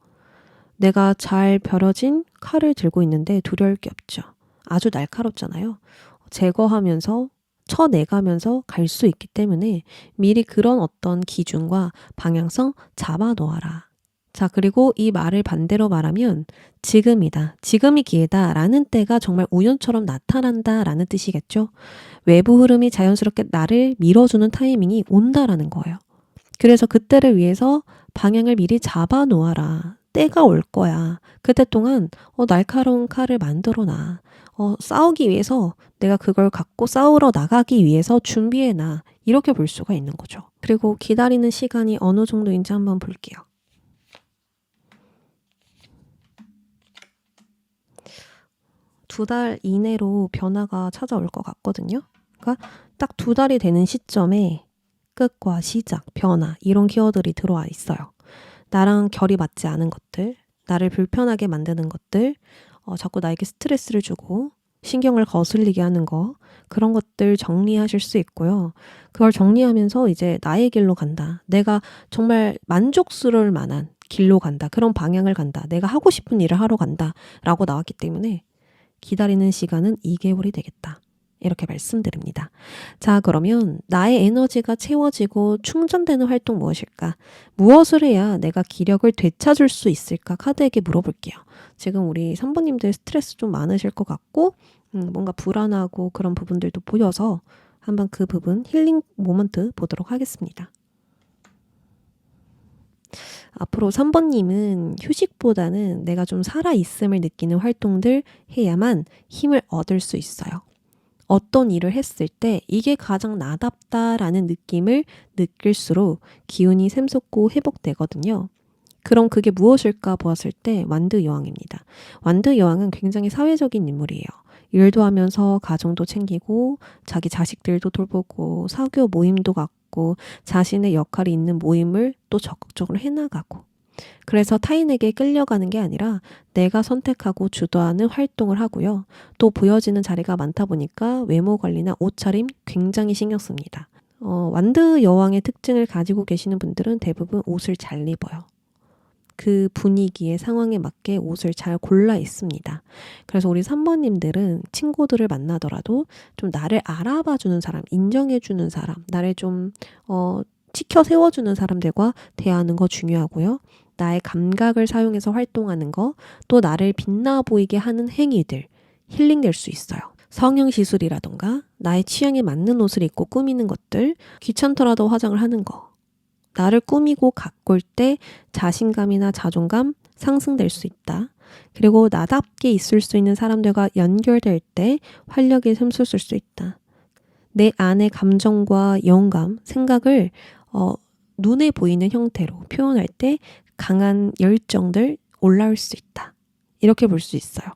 내가 잘 벼러진 칼을 들고 있는데 두려울 게 없죠. 아주 날카롭잖아요. 제거하면서 쳐내가면서 갈 수 있기 때문에 미리 그런 어떤 기준과 방향성 잡아놓아라. 자, 그리고 이 말을 반대로 말하면 지금이다, 지금이 기회다 라는 때가 정말 우연처럼 나타난다 라는 뜻이겠죠. 외부 흐름이 자연스럽게 나를 밀어주는 타이밍이 온다라는 거예요. 그래서 그때를 위해서 방향을 미리 잡아 놓아라. 때가 올 거야. 그때 동안 날카로운 칼을 만들어 놔. 싸우기 위해서 내가 그걸 갖고 싸우러 나가기 위해서 준비해 놔. 이렇게 볼 수가 있는 거죠. 그리고 기다리는 시간이 어느 정도인지 한번 볼게요. 2달 이내로 변화가 찾아올 것 같거든요. 그러니까 딱 2달이 되는 시점에 끝과 시작, 변화 이런 키워드들이 들어와 있어요. 나랑 결이 맞지 않은 것들, 나를 불편하게 만드는 것들, 자꾸 나에게 스트레스를 주고 신경을 거슬리게 하는 거, 그런 것들 정리하실 수 있고요. 그걸 정리하면서 이제 나의 길로 간다. 내가 정말 만족스러울 만한 길로 간다. 그런 방향을 간다. 내가 하고 싶은 일을 하러 간다. 라고 나왔기 때문에 기다리는 시간은 2개월이 되겠다. 이렇게 말씀드립니다. 자, 그러면 나의 에너지가 채워지고 충전되는 활동 무엇일까? 무엇을 해야 내가 기력을 되찾을 수 있을까? 카드에게 물어볼게요. 지금 우리 3번님들 스트레스 좀 많으실 것 같고 뭔가 불안하고 그런 부분들도 보여서 한번 그 부분 힐링 모먼트 보도록 하겠습니다. 앞으로 3번님은 휴식보다는 내가 좀 살아있음을 느끼는 활동들 해야만 힘을 얻을 수 있어요. 어떤 일을 했을 때 이게 가장 나답다라는 느낌을 느낄수록 기운이 샘솟고 회복되거든요. 그럼 그게 무엇일까 보았을 때 완드 여왕입니다. 완드 여왕은 굉장히 사회적인 인물이에요. 일도 하면서 가정도 챙기고 자기 자식들도 돌보고 사교 모임도 갖고 자신의 역할이 있는 모임을 또 적극적으로 해나가고 그래서 타인에게 끌려가는 게 아니라 내가 선택하고 주도하는 활동을 하고요. 또 보여지는 자리가 많다 보니까 외모 관리나 옷차림 굉장히 신경 씁니다. 완드 여왕의 특징을 가지고 계시는 분들은 대부분 옷을 잘 입어요. 그 분위기에 상황에 맞게 옷을 잘 골라 입습니다. 그래서 우리 3번님들은 친구들을 만나더라도 좀 나를 알아봐주는 사람, 인정해주는 사람, 나를 좀 치켜 세워주는 사람들과 대하는 거 중요하고요. 나의 감각을 사용해서 활동하는 거, 또 나를 빛나 보이게 하는 행위들, 힐링될 수 있어요. 성형시술이라던가 나의 취향에 맞는 옷을 입고 꾸미는 것들, 귀찮더라도 화장을 하는 거, 나를 꾸미고 가꿀 때 자신감이나 자존감 상승될 수 있다. 그리고 나답게 있을 수 있는 사람들과 연결될 때 활력이 샘솟을 수 있다. 내 안의 감정과 영감, 생각을 눈에 보이는 형태로 표현할 때 강한 열정들 올라올 수 있다. 이렇게 볼 수 있어요.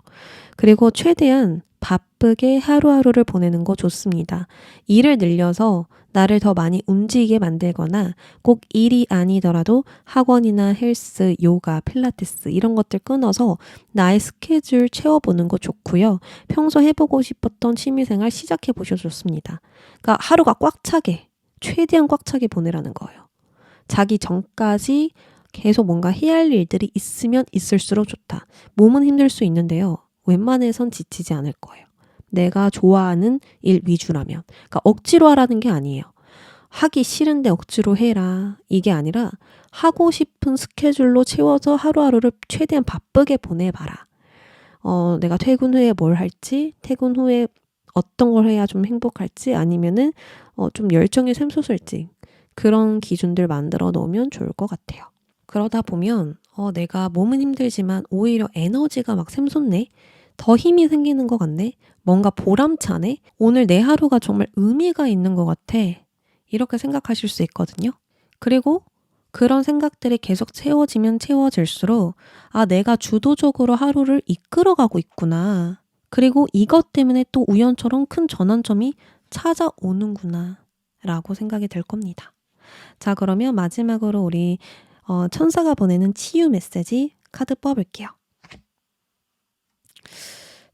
그리고 최대한 바쁘게 하루하루를 보내는 거 좋습니다. 일을 늘려서 나를 더 많이 움직이게 만들거나 꼭 일이 아니더라도 학원이나 헬스, 요가, 필라테스 이런 것들 끊어서 나의 스케줄 채워보는 거 좋고요. 평소 해보고 싶었던 취미생활 시작해보셔도 좋습니다. 그러니까 하루가 꽉 차게, 최대한 꽉 차게 보내라는 거예요. 자기 전까지 계속 뭔가 해야 할 일들이 있으면 있을수록 좋다. 몸은 힘들 수 있는데요. 웬만해선 지치지 않을 거예요. 내가 좋아하는 일 위주라면. 그러니까 억지로 하라는 게 아니에요. 하기 싫은데 억지로 해라. 이게 아니라 하고 싶은 스케줄로 채워서 하루하루를 최대한 바쁘게 보내봐라. 내가 퇴근 후에 뭘 할지, 퇴근 후에 어떤 걸 해야 좀 행복할지, 아니면은 좀 열정이 샘솟을지 그런 기준들 만들어 놓으면 좋을 것 같아요. 그러다 보면 내가 몸은 힘들지만 오히려 에너지가 막 샘솟네? 더 힘이 생기는 것 같네? 뭔가 보람차네? 오늘 내 하루가 정말 의미가 있는 것 같아. 이렇게 생각하실 수 있거든요. 그리고 그런 생각들이 계속 채워지면 채워질수록 내가 주도적으로 하루를 이끌어가고 있구나. 그리고 이것 때문에 또 우연처럼 큰 전환점이 찾아오는구나 라고 생각이 될 겁니다. 자, 그러면 마지막으로 우리 천사가 보내는 치유 메시지 카드 뽑을게요.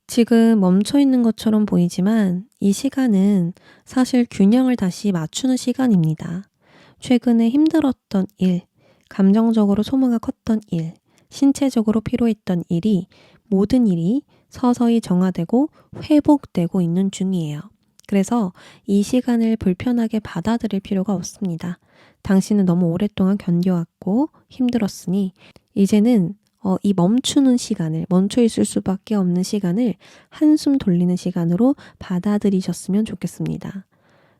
지금 멈춰있는 것처럼 보이지만 이 시간은 사실 균형을 다시 맞추는 시간입니다. 최근에 힘들었던 일, 감정적으로 소모가 컸던 일, 신체적으로 피로했던 일이 모든 일이 서서히 정화되고 회복되고 있는 중이에요. 그래서 이 시간을 불편하게 받아들일 필요가 없습니다. 당신은 너무 오랫동안 견뎌왔고 힘들었으니 이제는 이 멈추는 시간을, 멈춰 있을 수밖에 없는 시간을 한숨 돌리는 시간으로 받아들이셨으면 좋겠습니다.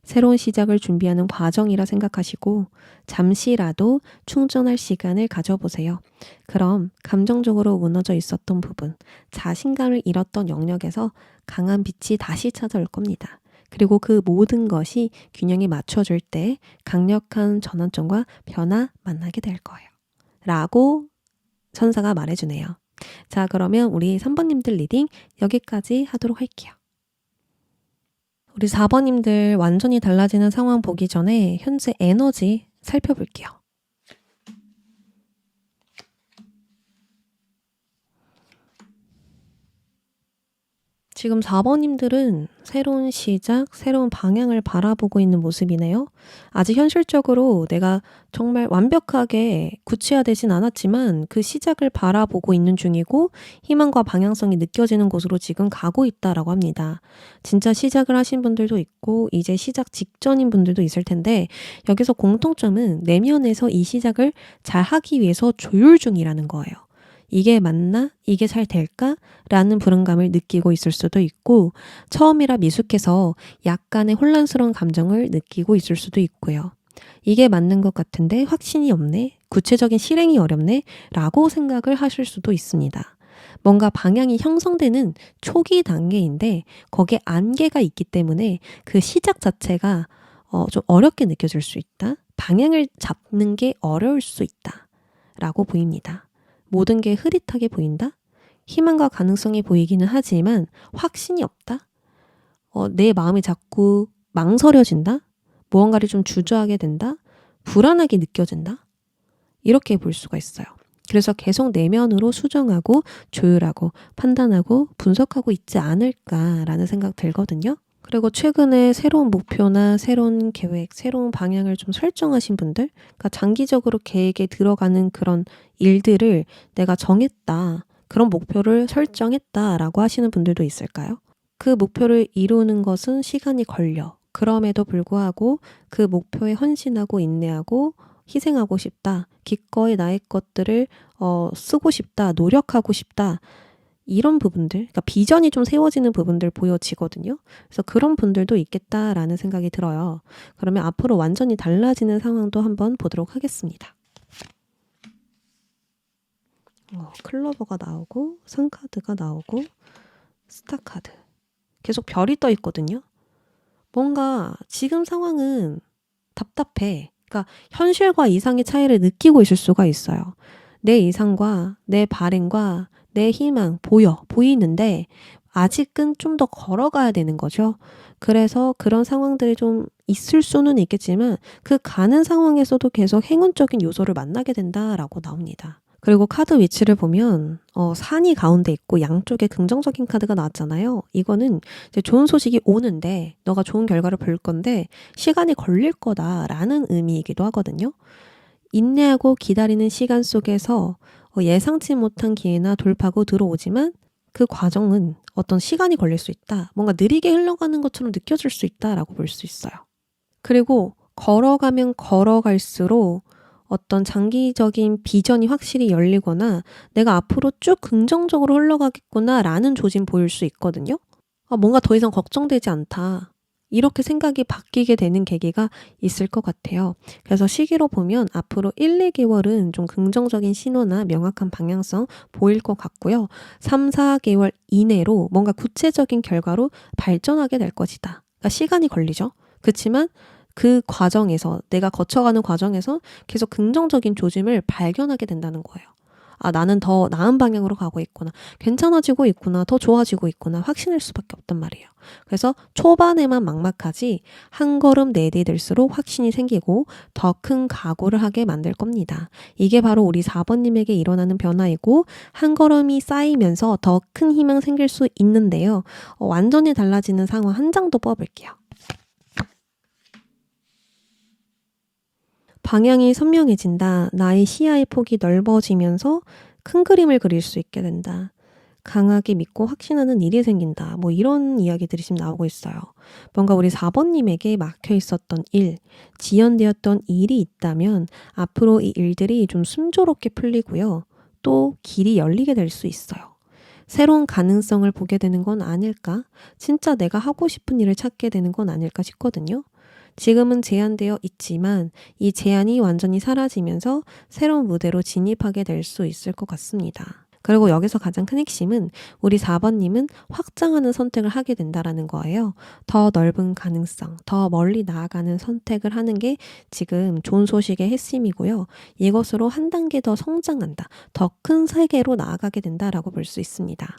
새로운 시작을 준비하는 과정이라 생각하시고 잠시라도 충전할 시간을 가져보세요. 그럼 감정적으로 무너져 있었던 부분, 자신감을 잃었던 영역에서 강한 빛이 다시 찾아올 겁니다. 그리고 그 모든 것이 균형이 맞춰질 때 강력한 전환점과 변화 만나게 될 거예요. 라고 천사가 말해주네요. 자, 그러면 우리 3번님들 리딩 여기까지 하도록 할게요. 우리 4번님들 완전히 달라지는 상황 보기 전에 현재 에너지 살펴볼게요. 지금 4번님들은 새로운 시작, 새로운 방향을 바라보고 있는 모습이네요. 아직 현실적으로 내가 정말 완벽하게 구체화되진 않았지만 그 시작을 바라보고 있는 중이고 희망과 방향성이 느껴지는 곳으로 지금 가고 있다라고 합니다. 진짜 시작을 하신 분들도 있고 이제 시작 직전인 분들도 있을 텐데 여기서 공통점은 내면에서 이 시작을 잘 하기 위해서 조율 중이라는 거예요. 이게 맞나? 이게 잘 될까? 라는 불안감을 느끼고 있을 수도 있고 처음이라 미숙해서 약간의 혼란스러운 감정을 느끼고 있을 수도 있고요. 이게 맞는 것 같은데 확신이 없네? 구체적인 실행이 어렵네? 라고 생각을 하실 수도 있습니다. 뭔가 방향이 형성되는 초기 단계인데 거기에 안개가 있기 때문에 그 시작 자체가 좀 어렵게 느껴질 수 있다. 방향을 잡는 게 어려울 수 있다. 라고 보입니다. 모든 게 흐릿하게 보인다? 희망과 가능성이 보이기는 하지만 확신이 없다? 내 마음이 자꾸 망설여진다? 무언가를 좀 주저하게 된다? 불안하게 느껴진다? 이렇게 볼 수가 있어요. 그래서 계속 내면으로 수정하고 조율하고 판단하고 분석하고 있지 않을까라는 생각 들거든요. 그리고 최근에 새로운 목표나 새로운 계획, 새로운 방향을 좀 설정하신 분들, 그러니까 장기적으로 계획에 들어가는 그런 일들을 내가 정했다, 그런 목표를 설정했다라고 하시는 분들도 있을까요? 그 목표를 이루는 것은 시간이 걸려. 그럼에도 불구하고 그 목표에 헌신하고 인내하고 희생하고 싶다. 기꺼이 나의 것들을 쓰고 싶다. 노력하고 싶다. 이런 부분들, 그러니까 비전이 좀 세워지는 부분들 보여지거든요. 그래서 그런 분들도 있겠다라는 생각이 들어요. 그러면 앞으로 완전히 달라지는 상황도 한번 보도록 하겠습니다. 클로버가 나오고 상카드가 나오고 스타카드. 계속 별이 떠 있거든요. 뭔가 지금 상황은 답답해. 그러니까 현실과 이상의 차이를 느끼고 있을 수가 있어요. 내 이상과 내 바램과 내 희망 보이는데 아직은 좀 더 걸어가야 되는 거죠. 그래서 그런 상황들이 좀 있을 수는 있겠지만 그 가는 상황에서도 계속 행운적인 요소를 만나게 된다라고 나옵니다. 그리고 카드 위치를 보면 산이 가운데 있고 양쪽에 긍정적인 카드가 나왔잖아요. 이거는 이제 좋은 소식이 오는데 너가 좋은 결과를 볼 건데 시간이 걸릴 거다라는 의미이기도 하거든요. 인내하고 기다리는 시간 속에서 예상치 못한 기회나 돌파구 들어오지만 그 과정은 어떤 시간이 걸릴 수 있다. 뭔가 느리게 흘러가는 것처럼 느껴질 수 있다라고 볼 수 있어요. 그리고 걸어가면 걸어갈수록 어떤 장기적인 비전이 확실히 열리거나 내가 앞으로 쭉 긍정적으로 흘러가겠구나라는 조짐 보일 수 있거든요. 뭔가 더 이상 걱정되지 않다. 이렇게 생각이 바뀌게 되는 계기가 있을 것 같아요. 그래서 시기로 보면 앞으로 1, 2개월은 좀 긍정적인 신호나 명확한 방향성 보일 것 같고요. 3, 4개월 이내로 뭔가 구체적인 결과로 발전하게 될 것이다. 그러니까 시간이 걸리죠. 그렇지만 그 과정에서 내가 거쳐가는 과정에서 계속 긍정적인 조짐을 발견하게 된다는 거예요. 나는 더 나은 방향으로 가고 있구나. 괜찮아지고 있구나. 더 좋아지고 있구나. 확신할 수밖에 없단 말이에요. 그래서 초반에만 막막하지 한 걸음 내디딜수록 확신이 생기고 더 큰 각오를 하게 만들 겁니다. 이게 바로 우리 4번님에게 일어나는 변화이고 한 걸음이 쌓이면서 더 큰 희망 생길 수 있는데요. 완전히 달라지는 상황 한 장 더 뽑을게요. 방향이 선명해진다. 나의 시야의 폭이 넓어지면서 큰 그림을 그릴 수 있게 된다. 강하게 믿고 확신하는 일이 생긴다. 뭐 이런 이야기들이 지금 나오고 있어요. 뭔가 우리 4번님에게 막혀 있었던 일, 지연되었던 일이 있다면 앞으로 이 일들이 좀 순조롭게 풀리고요. 또 길이 열리게 될 수 있어요. 새로운 가능성을 보게 되는 건 아닐까? 진짜 내가 하고 싶은 일을 찾게 되는 건 아닐까 싶거든요. 지금은 제한되어 있지만 이 제한이 완전히 사라지면서 새로운 무대로 진입하게 될 수 있을 것 같습니다. 그리고 여기서 가장 큰 핵심은 우리 4번님은 확장하는 선택을 하게 된다라는 거예요. 더 넓은 가능성, 더 멀리 나아가는 선택을 하는 게 지금 좋은 소식의 핵심이고요. 이것으로 한 단계 더 성장한다. 더 큰 세계로 나아가게 된다라고 볼 수 있습니다.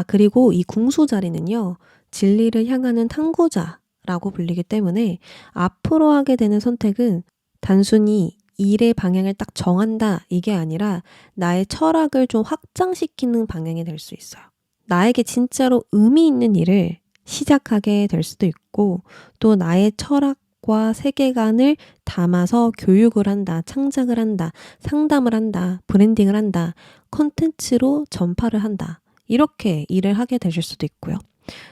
그리고 이 궁수 자리는요. 진리를 향하는 탐구자라고 불리기 때문에 앞으로 하게 되는 선택은 단순히 일의 방향을 딱 정한다 이게 아니라 나의 철학을 좀 확장시키는 방향이 될 수 있어요. 나에게 진짜로 의미 있는 일을 시작하게 될 수도 있고 또 나의 철학과 세계관을 담아서 교육을 한다, 창작을 한다, 상담을 한다, 브랜딩을 한다, 콘텐츠로 전파를 한다. 이렇게 일을 하게 되실 수도 있고요.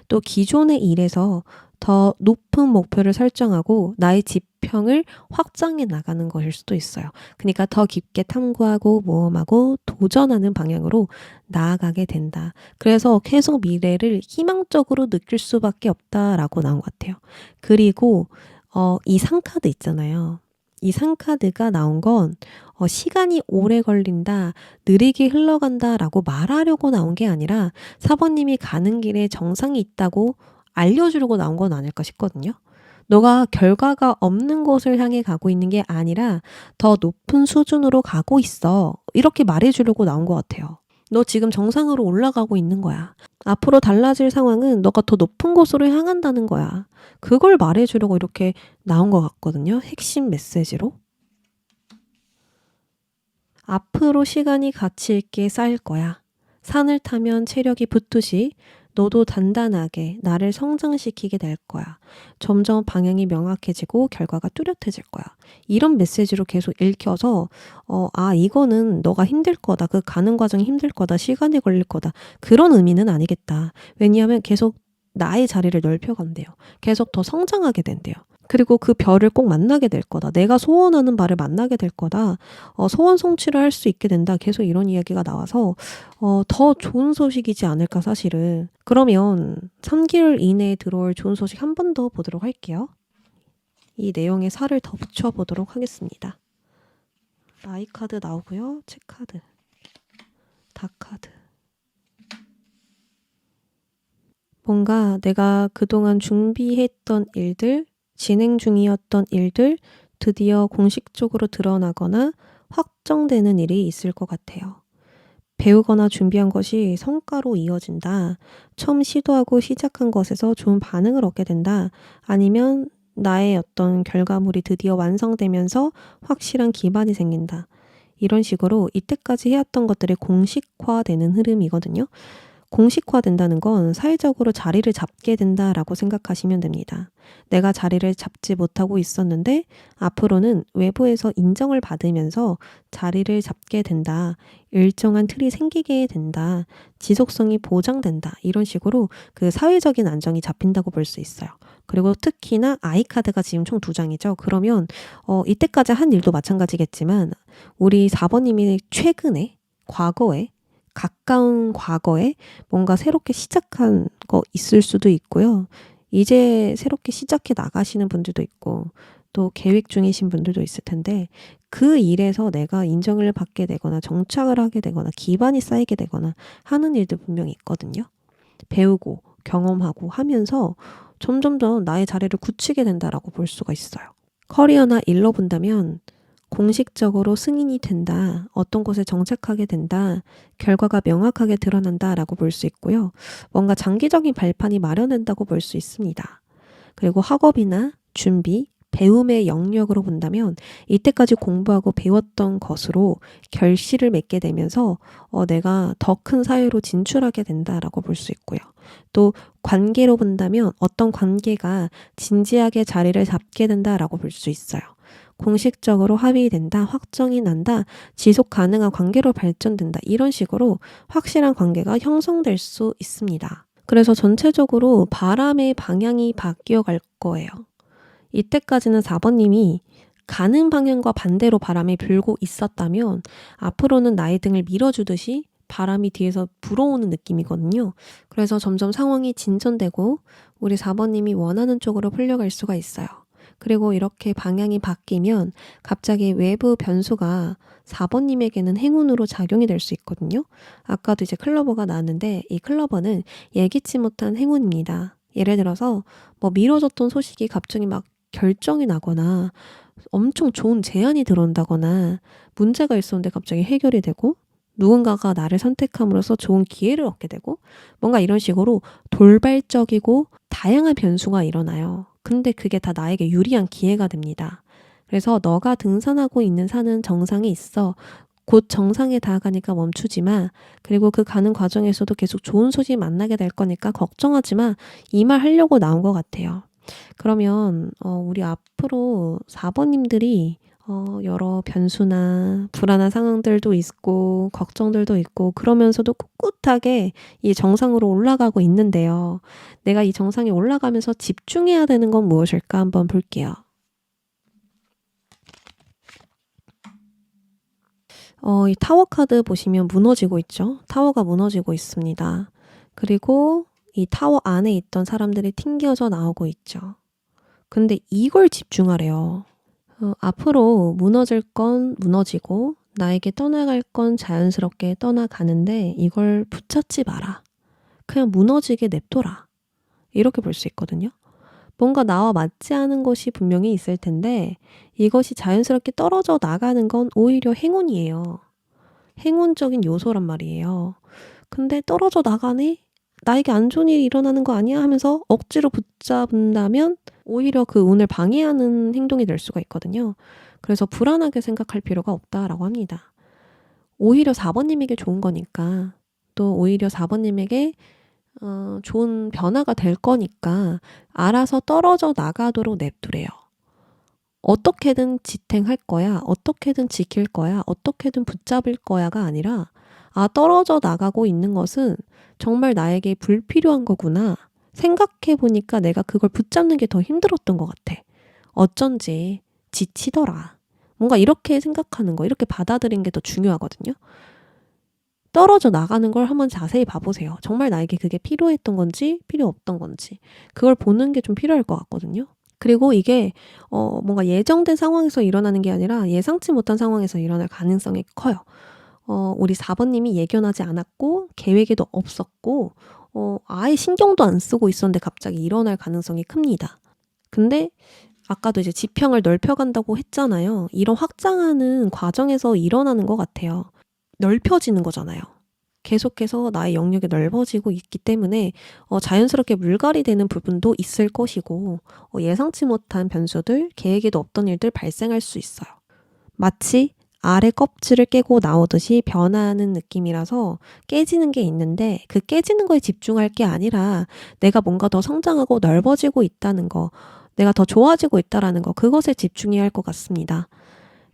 또 기존의 일에서 더 높은 목표를 설정하고 나의 지평을 확장해 나가는 것일 수도 있어요. 그러니까 더 깊게 탐구하고 모험하고 도전하는 방향으로 나아가게 된다. 그래서 계속 미래를 희망적으로 느낄 수밖에 없다라고 나온 것 같아요. 그리고 이 상카드 있잖아요. 이 상카드가 나온 건 시간이 오래 걸린다, 느리게 흘러간다라고 말하려고 나온 게 아니라 4번님이 가는 길에 정상이 있다고 알려주려고 나온 건 아닐까 싶거든요. 너가 결과가 없는 곳을 향해 가고 있는 게 아니라 더 높은 수준으로 가고 있어. 이렇게 말해주려고 나온 것 같아요. 너 지금 정상으로 올라가고 있는 거야. 앞으로 달라질 상황은 너가 더 높은 곳으로 향한다는 거야. 그걸 말해주려고 이렇게 나온 것 같거든요. 핵심 메시지로. 앞으로 시간이 가치 있게 쌓일 거야. 산을 타면 체력이 붙듯이 너도 단단하게 나를 성장시키게 될 거야. 점점 방향이 명확해지고 결과가 뚜렷해질 거야. 이런 메시지로 계속 읽혀서 이거는 너가 힘들 거다. 그 가는 과정이 힘들 거다. 시간이 걸릴 거다. 그런 의미는 아니겠다. 왜냐하면 계속 나의 자리를 넓혀간대요. 계속 더 성장하게 된대요. 그리고 그 별을 꼭 만나게 될 거다. 내가 소원하는 바를 만나게 될 거다. 소원 성취를 할 수 있게 된다. 계속 이런 이야기가 나와서 더 좋은 소식이지 않을까 사실은. 그러면 3개월 이내에 들어올 좋은 소식 한 번 더 보도록 할게요. 이 내용에 살을 더 붙여보도록 하겠습니다. 아이 카드 나오고요. 책 카드, 다 카드. 뭔가 내가 그동안 준비했던 일들, 진행 중이었던 일들 드디어 공식적으로 드러나거나 확정되는 일이 있을 것 같아요. 배우거나 준비한 것이 성과로 이어진다. 처음 시도하고 시작한 것에서 좋은 반응을 얻게 된다. 아니면 나의 어떤 결과물이 드디어 완성되면서 확실한 기반이 생긴다. 이런 식으로 이때까지 해왔던 것들이 공식화되는 흐름이거든요. 공식화된다는 건 사회적으로 자리를 잡게 된다라고 생각하시면 됩니다. 내가 자리를 잡지 못하고 있었는데 앞으로는 외부에서 인정을 받으면서 자리를 잡게 된다. 일정한 틀이 생기게 된다. 지속성이 보장된다. 이런 식으로 그 사회적인 안정이 잡힌다고 볼 수 있어요. 그리고 특히나 아이카드가 지금 총 2장이죠. 그러면 이때까지 한 일도 마찬가지겠지만 우리 4번님이 최근에 과거에 가까운 과거에 뭔가 새롭게 시작한 거 있을 수도 있고요. 이제 새롭게 시작해 나가시는 분들도 있고 또 계획 중이신 분들도 있을 텐데 그 일에서 내가 인정을 받게 되거나 정착을 하게 되거나 기반이 쌓이게 되거나 하는 일도 분명히 있거든요. 배우고 경험하고 하면서 점점 더 나의 자리를 굳히게 된다라고 볼 수가 있어요. 커리어나 일로 본다면 공식적으로 승인이 된다. 어떤 곳에 정착하게 된다. 결과가 명확하게 드러난다라고 볼 수 있고요. 뭔가 장기적인 발판이 마련된다고 볼 수 있습니다. 그리고 학업이나 준비, 배움의 영역으로 본다면 이때까지 공부하고 배웠던 것으로 결실을 맺게 되면서 내가 더 큰 사회로 진출하게 된다라고 볼 수 있고요. 또 관계로 본다면 어떤 관계가 진지하게 자리를 잡게 된다라고 볼 수 있어요. 공식적으로 합의된다, 확정이 난다, 지속 가능한 관계로 발전된다. 이런 식으로 확실한 관계가 형성될 수 있습니다. 그래서 전체적으로 바람의 방향이 바뀌어 갈 거예요. 이때까지는 4번님이 가는 방향과 반대로 바람이 불고 있었다면 앞으로는 나의 등을 밀어주듯이 바람이 뒤에서 불어오는 느낌이거든요. 그래서 점점 상황이 진전되고 우리 4번님이 원하는 쪽으로 풀려갈 수가 있어요. 그리고 이렇게 방향이 바뀌면 갑자기 외부 변수가 4번님에게는 행운으로 작용이 될 수 있거든요. 아까도 이제 클로버가 나왔는데 이 클로버는 예기치 못한 행운입니다. 예를 들어서 뭐 미뤄졌던 소식이 갑자기 막 결정이 나거나 엄청 좋은 제안이 들어온다거나 문제가 있었는데 갑자기 해결이 되고 누군가가 나를 선택함으로써 좋은 기회를 얻게 되고 뭔가 이런 식으로 돌발적이고 다양한 변수가 일어나요. 근데 그게 다 나에게 유리한 기회가 됩니다. 그래서 너가 등산하고 있는 산은 정상에 있어. 곧 정상에 다가가니까 멈추지 마. 그리고 그 가는 과정에서도 계속 좋은 소식 만나게 될 거니까 걱정하지 마. 이 말 하려고 나온 것 같아요. 그러면 우리 앞으로 4번님들이 여러 변수나 불안한 상황들도 있고 걱정들도 있고 그러면서도 꿋꿋하게 이 정상으로 올라가고 있는데요. 내가 이 정상에 올라가면서 집중해야 되는 건 무엇일까 한번 볼게요. 이 타워 카드 보시면 무너지고 있죠. 타워가 무너지고 있습니다. 그리고 이 타워 안에 있던 사람들이 튕겨져 나오고 있죠. 근데 이걸 집중하래요. 앞으로 무너질 건 무너지고 나에게 떠나갈 건 자연스럽게 떠나가는데 이걸 붙잡지 마라. 그냥 무너지게 냅둬라. 이렇게 볼 수 있거든요. 뭔가 나와 맞지 않은 것이 분명히 있을 텐데 이것이 자연스럽게 떨어져 나가는 건 오히려 행운이에요. 행운적인 요소란 말이에요. 근데 떨어져 나가네? 나에게 안 좋은 일이 일어나는 거 아니야? 하면서 억지로 붙잡는다면 오히려 그 운을 방해하는 행동이 될 수가 있거든요. 그래서 불안하게 생각할 필요가 없다라고 합니다. 오히려 4번님에게 좋은 거니까 또 오히려 4번님에게 좋은 변화가 될 거니까 알아서 떨어져 나가도록 냅두래요. 어떻게든 지탱할 거야, 어떻게든 지킬 거야, 어떻게든 붙잡을 거야가 아니라 떨어져 나가고 있는 것은 정말 나에게 불필요한 거구나. 생각해 보니까 내가 그걸 붙잡는 게 더 힘들었던 것 같아. 어쩐지 지치더라. 뭔가 이렇게 생각하는 거, 이렇게 받아들이는 게 더 중요하거든요. 떨어져 나가는 걸 한번 자세히 봐보세요. 정말 나에게 그게 필요했던 건지 필요 없던 건지 그걸 보는 게 좀 필요할 것 같거든요. 그리고 이게 뭔가 예정된 상황에서 일어나는 게 아니라 예상치 못한 상황에서 일어날 가능성이 커요. 우리 4번님이 예견하지 않았고 계획에도 없었고 아예 신경도 안 쓰고 있었는데 갑자기 일어날 가능성이 큽니다. 근데 아까도 이제 지평을 넓혀간다고 했잖아요. 이런 확장하는 과정에서 일어나는 것 같아요. 넓혀지는 거잖아요. 계속해서 나의 영역이 넓어지고 있기 때문에 자연스럽게 물갈이 되는 부분도 있을 것이고 예상치 못한 변수들, 계획에도 없던 일들 발생할 수 있어요. 마치 알의 껍질을 깨고 나오듯이 변화하는 느낌이라서 깨지는 게 있는데 그 깨지는 거에 집중할 게 아니라 내가 뭔가 더 성장하고 넓어지고 있다는 거, 내가 더 좋아지고 있다는 거, 그것에 집중해야 할 것 같습니다.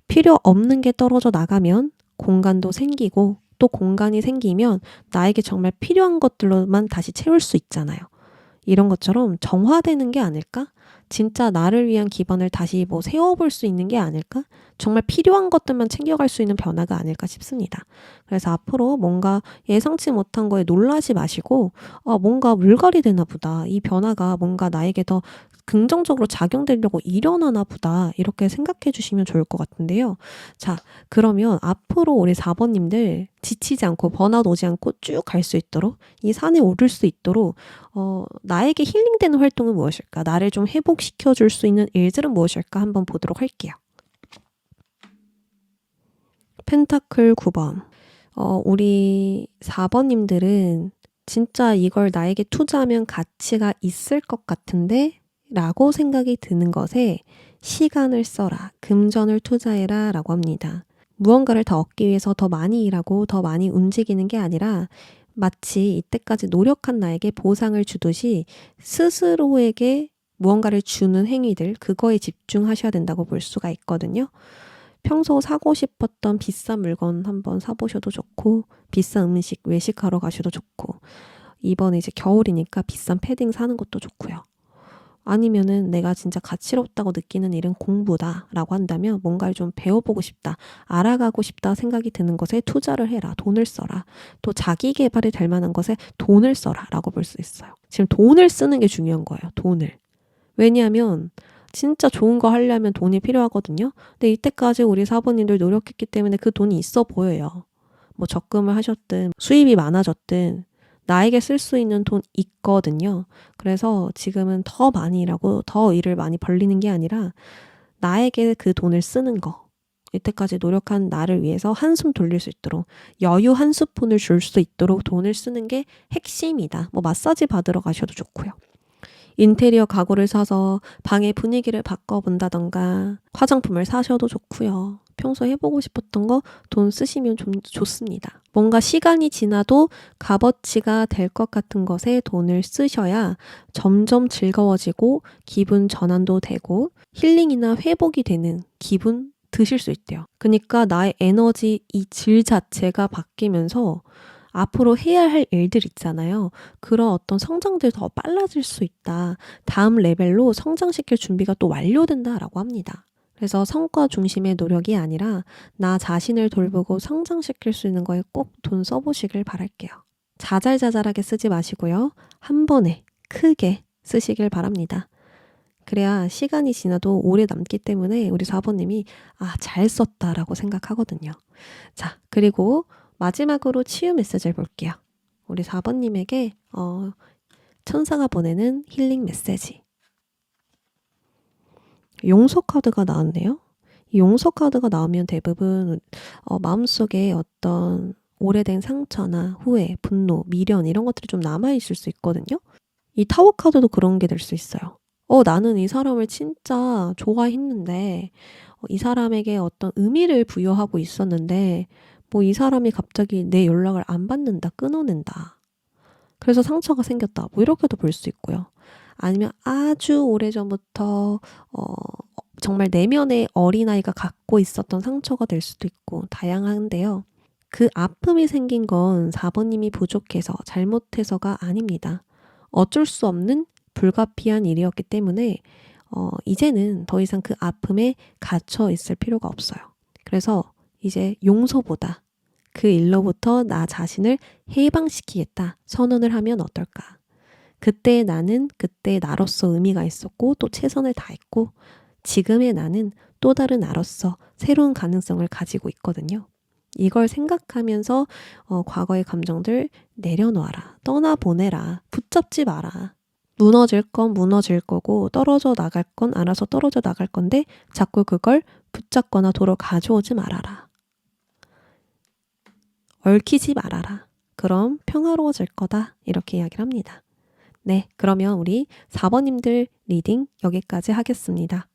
필요 없는 게 떨어져 나가면 공간도 생기고 또 공간이 생기면 나에게 정말 필요한 것들로만 다시 채울 수 있잖아요. 이런 것처럼 정화되는 게 아닐까? 진짜 나를 위한 기반을 다시 세워볼 수 있는 게 아닐까? 정말 필요한 것들만 챙겨갈 수 있는 변화가 아닐까 싶습니다. 그래서 앞으로 뭔가 예상치 못한 거에 놀라지 마시고 뭔가 물갈이 되나 보다. 이 변화가 뭔가 나에게 더 긍정적으로 작용되려고 일어나나 보다. 이렇게 생각해 주시면 좋을 것 같은데요. 자, 그러면 앞으로 우리 4번님들 지치지 않고 번아웃 오지 않고 쭉 갈 수 있도록 이 산에 오를 수 있도록 나에게 힐링되는 활동은 무엇일까? 나를 좀 회복시켜 줄 수 있는 일들은 무엇일까? 한번 보도록 할게요. 펜타클 9번. 우리 4번님들은 진짜 이걸 나에게 투자하면 가치가 있을 것 같은데 라고 생각이 드는 것에 시간을 써라, 금전을 투자해라 라고 합니다. 무언가를 더 얻기 위해서 더 많이 일하고 더 많이 움직이는 게 아니라 마치 이때까지 노력한 나에게 보상을 주듯이 스스로에게 무언가를 주는 행위들, 그거에 집중하셔야 된다고 볼 수가 있거든요. 평소 사고 싶었던 비싼 물건 한번 사보셔도 좋고 비싼 음식 외식하러 가셔도 좋고 이번에 이제 겨울이니까 비싼 패딩 사는 것도 좋고요. 아니면은 내가 진짜 가치롭다고 느끼는 일은 공부다 라고 한다면 뭔가를 좀 배워보고 싶다, 알아가고 싶다 생각이 드는 것에 투자를 해라, 돈을 써라. 또 자기 개발이 될 만한 것에 돈을 써라 라고 볼 수 있어요. 지금 돈을 쓰는 게 중요한 거예요. 돈을. 왜냐하면 진짜 좋은 거 하려면 돈이 필요하거든요. 근데 이때까지 우리 사부님들 노력했기 때문에 그 돈이 있어 보여요. 뭐 적금을 하셨든 수입이 많아졌든 나에게 쓸 수 있는 돈 있거든요. 그래서 지금은 더 많이 일하고 더 일을 많이 벌리는 게 아니라 나에게 그 돈을 쓰는 거. 이때까지 노력한 나를 위해서 한숨 돌릴 수 있도록 여유 한 스푼을 줄 수 있도록 돈을 쓰는 게 핵심이다. 뭐 마사지 받으러 가셔도 좋고요. 인테리어 가구를 사서 방의 분위기를 바꿔본다던가 화장품을 사셔도 좋고요. 평소 해보고 싶었던 거 돈 쓰시면 좀 좋습니다. 뭔가 시간이 지나도 값어치가 될 것 같은 것에 돈을 쓰셔야 점점 즐거워지고 기분 전환도 되고 힐링이나 회복이 되는 기분 드실 수 있대요. 그러니까 나의 에너지 이 질 자체가 바뀌면서 앞으로 해야 할 일들 있잖아요. 그런 어떤 성장들이 더 빨라질 수 있다. 다음 레벨로 성장시킬 준비가 또 완료된다라고 합니다. 그래서 성과 중심의 노력이 아니라 나 자신을 돌보고 성장시킬 수 있는 거에 꼭 돈 써보시길 바랄게요. 자잘자잘하게 쓰지 마시고요. 한 번에 크게 쓰시길 바랍니다. 그래야 시간이 지나도 오래 남기 때문에 우리 사부님이 잘 썼다라고 생각하거든요. 자, 그리고 마지막으로 치유 메시지를 볼게요. 우리 4번님에게 천사가 보내는 힐링 메시지. 용서 카드가 나왔네요. 이 용서 카드가 나오면 대부분 마음속에 어떤 오래된 상처나 후회, 분노, 미련 이런 것들이 좀 남아있을 수 있거든요. 이 타워 카드도 그런 게 될 수 있어요. 나는 이 사람을 진짜 좋아했는데 이 사람에게 어떤 의미를 부여하고 있었는데 뭐 이 사람이 갑자기 내 연락을 안 받는다, 끊어낸다. 그래서 상처가 생겼다. 뭐 이렇게도 볼 수 있고요. 아니면 아주 오래전부터 정말 내면의 어린아이가 갖고 있었던 상처가 될 수도 있고 다양한데요. 그 아픔이 생긴 건 4번님이 부족해서 잘못해서가 아닙니다. 어쩔 수 없는 불가피한 일이었기 때문에 이제는 더 이상 그 아픔에 갇혀 있을 필요가 없어요. 그래서 이제 용서보다 그 일로부터 나 자신을 해방시키겠다 선언을 하면 어떨까? 그때 나는 그때 나로서 의미가 있었고 또 최선을 다했고 지금의 나는 또 다른 나로서 새로운 가능성을 가지고 있거든요. 이걸 생각하면서 과거의 감정들 내려놓아라. 떠나보내라. 붙잡지 마라. 무너질 건 무너질 거고 떨어져 나갈 건 알아서 떨어져 나갈 건데 자꾸 그걸 붙잡거나 도로 가져오지 말아라. 얽히지 말아라. 그럼 평화로워질 거다. 이렇게 이야기를 합니다. 네, 그러면 우리 4번님들 리딩 여기까지 하겠습니다.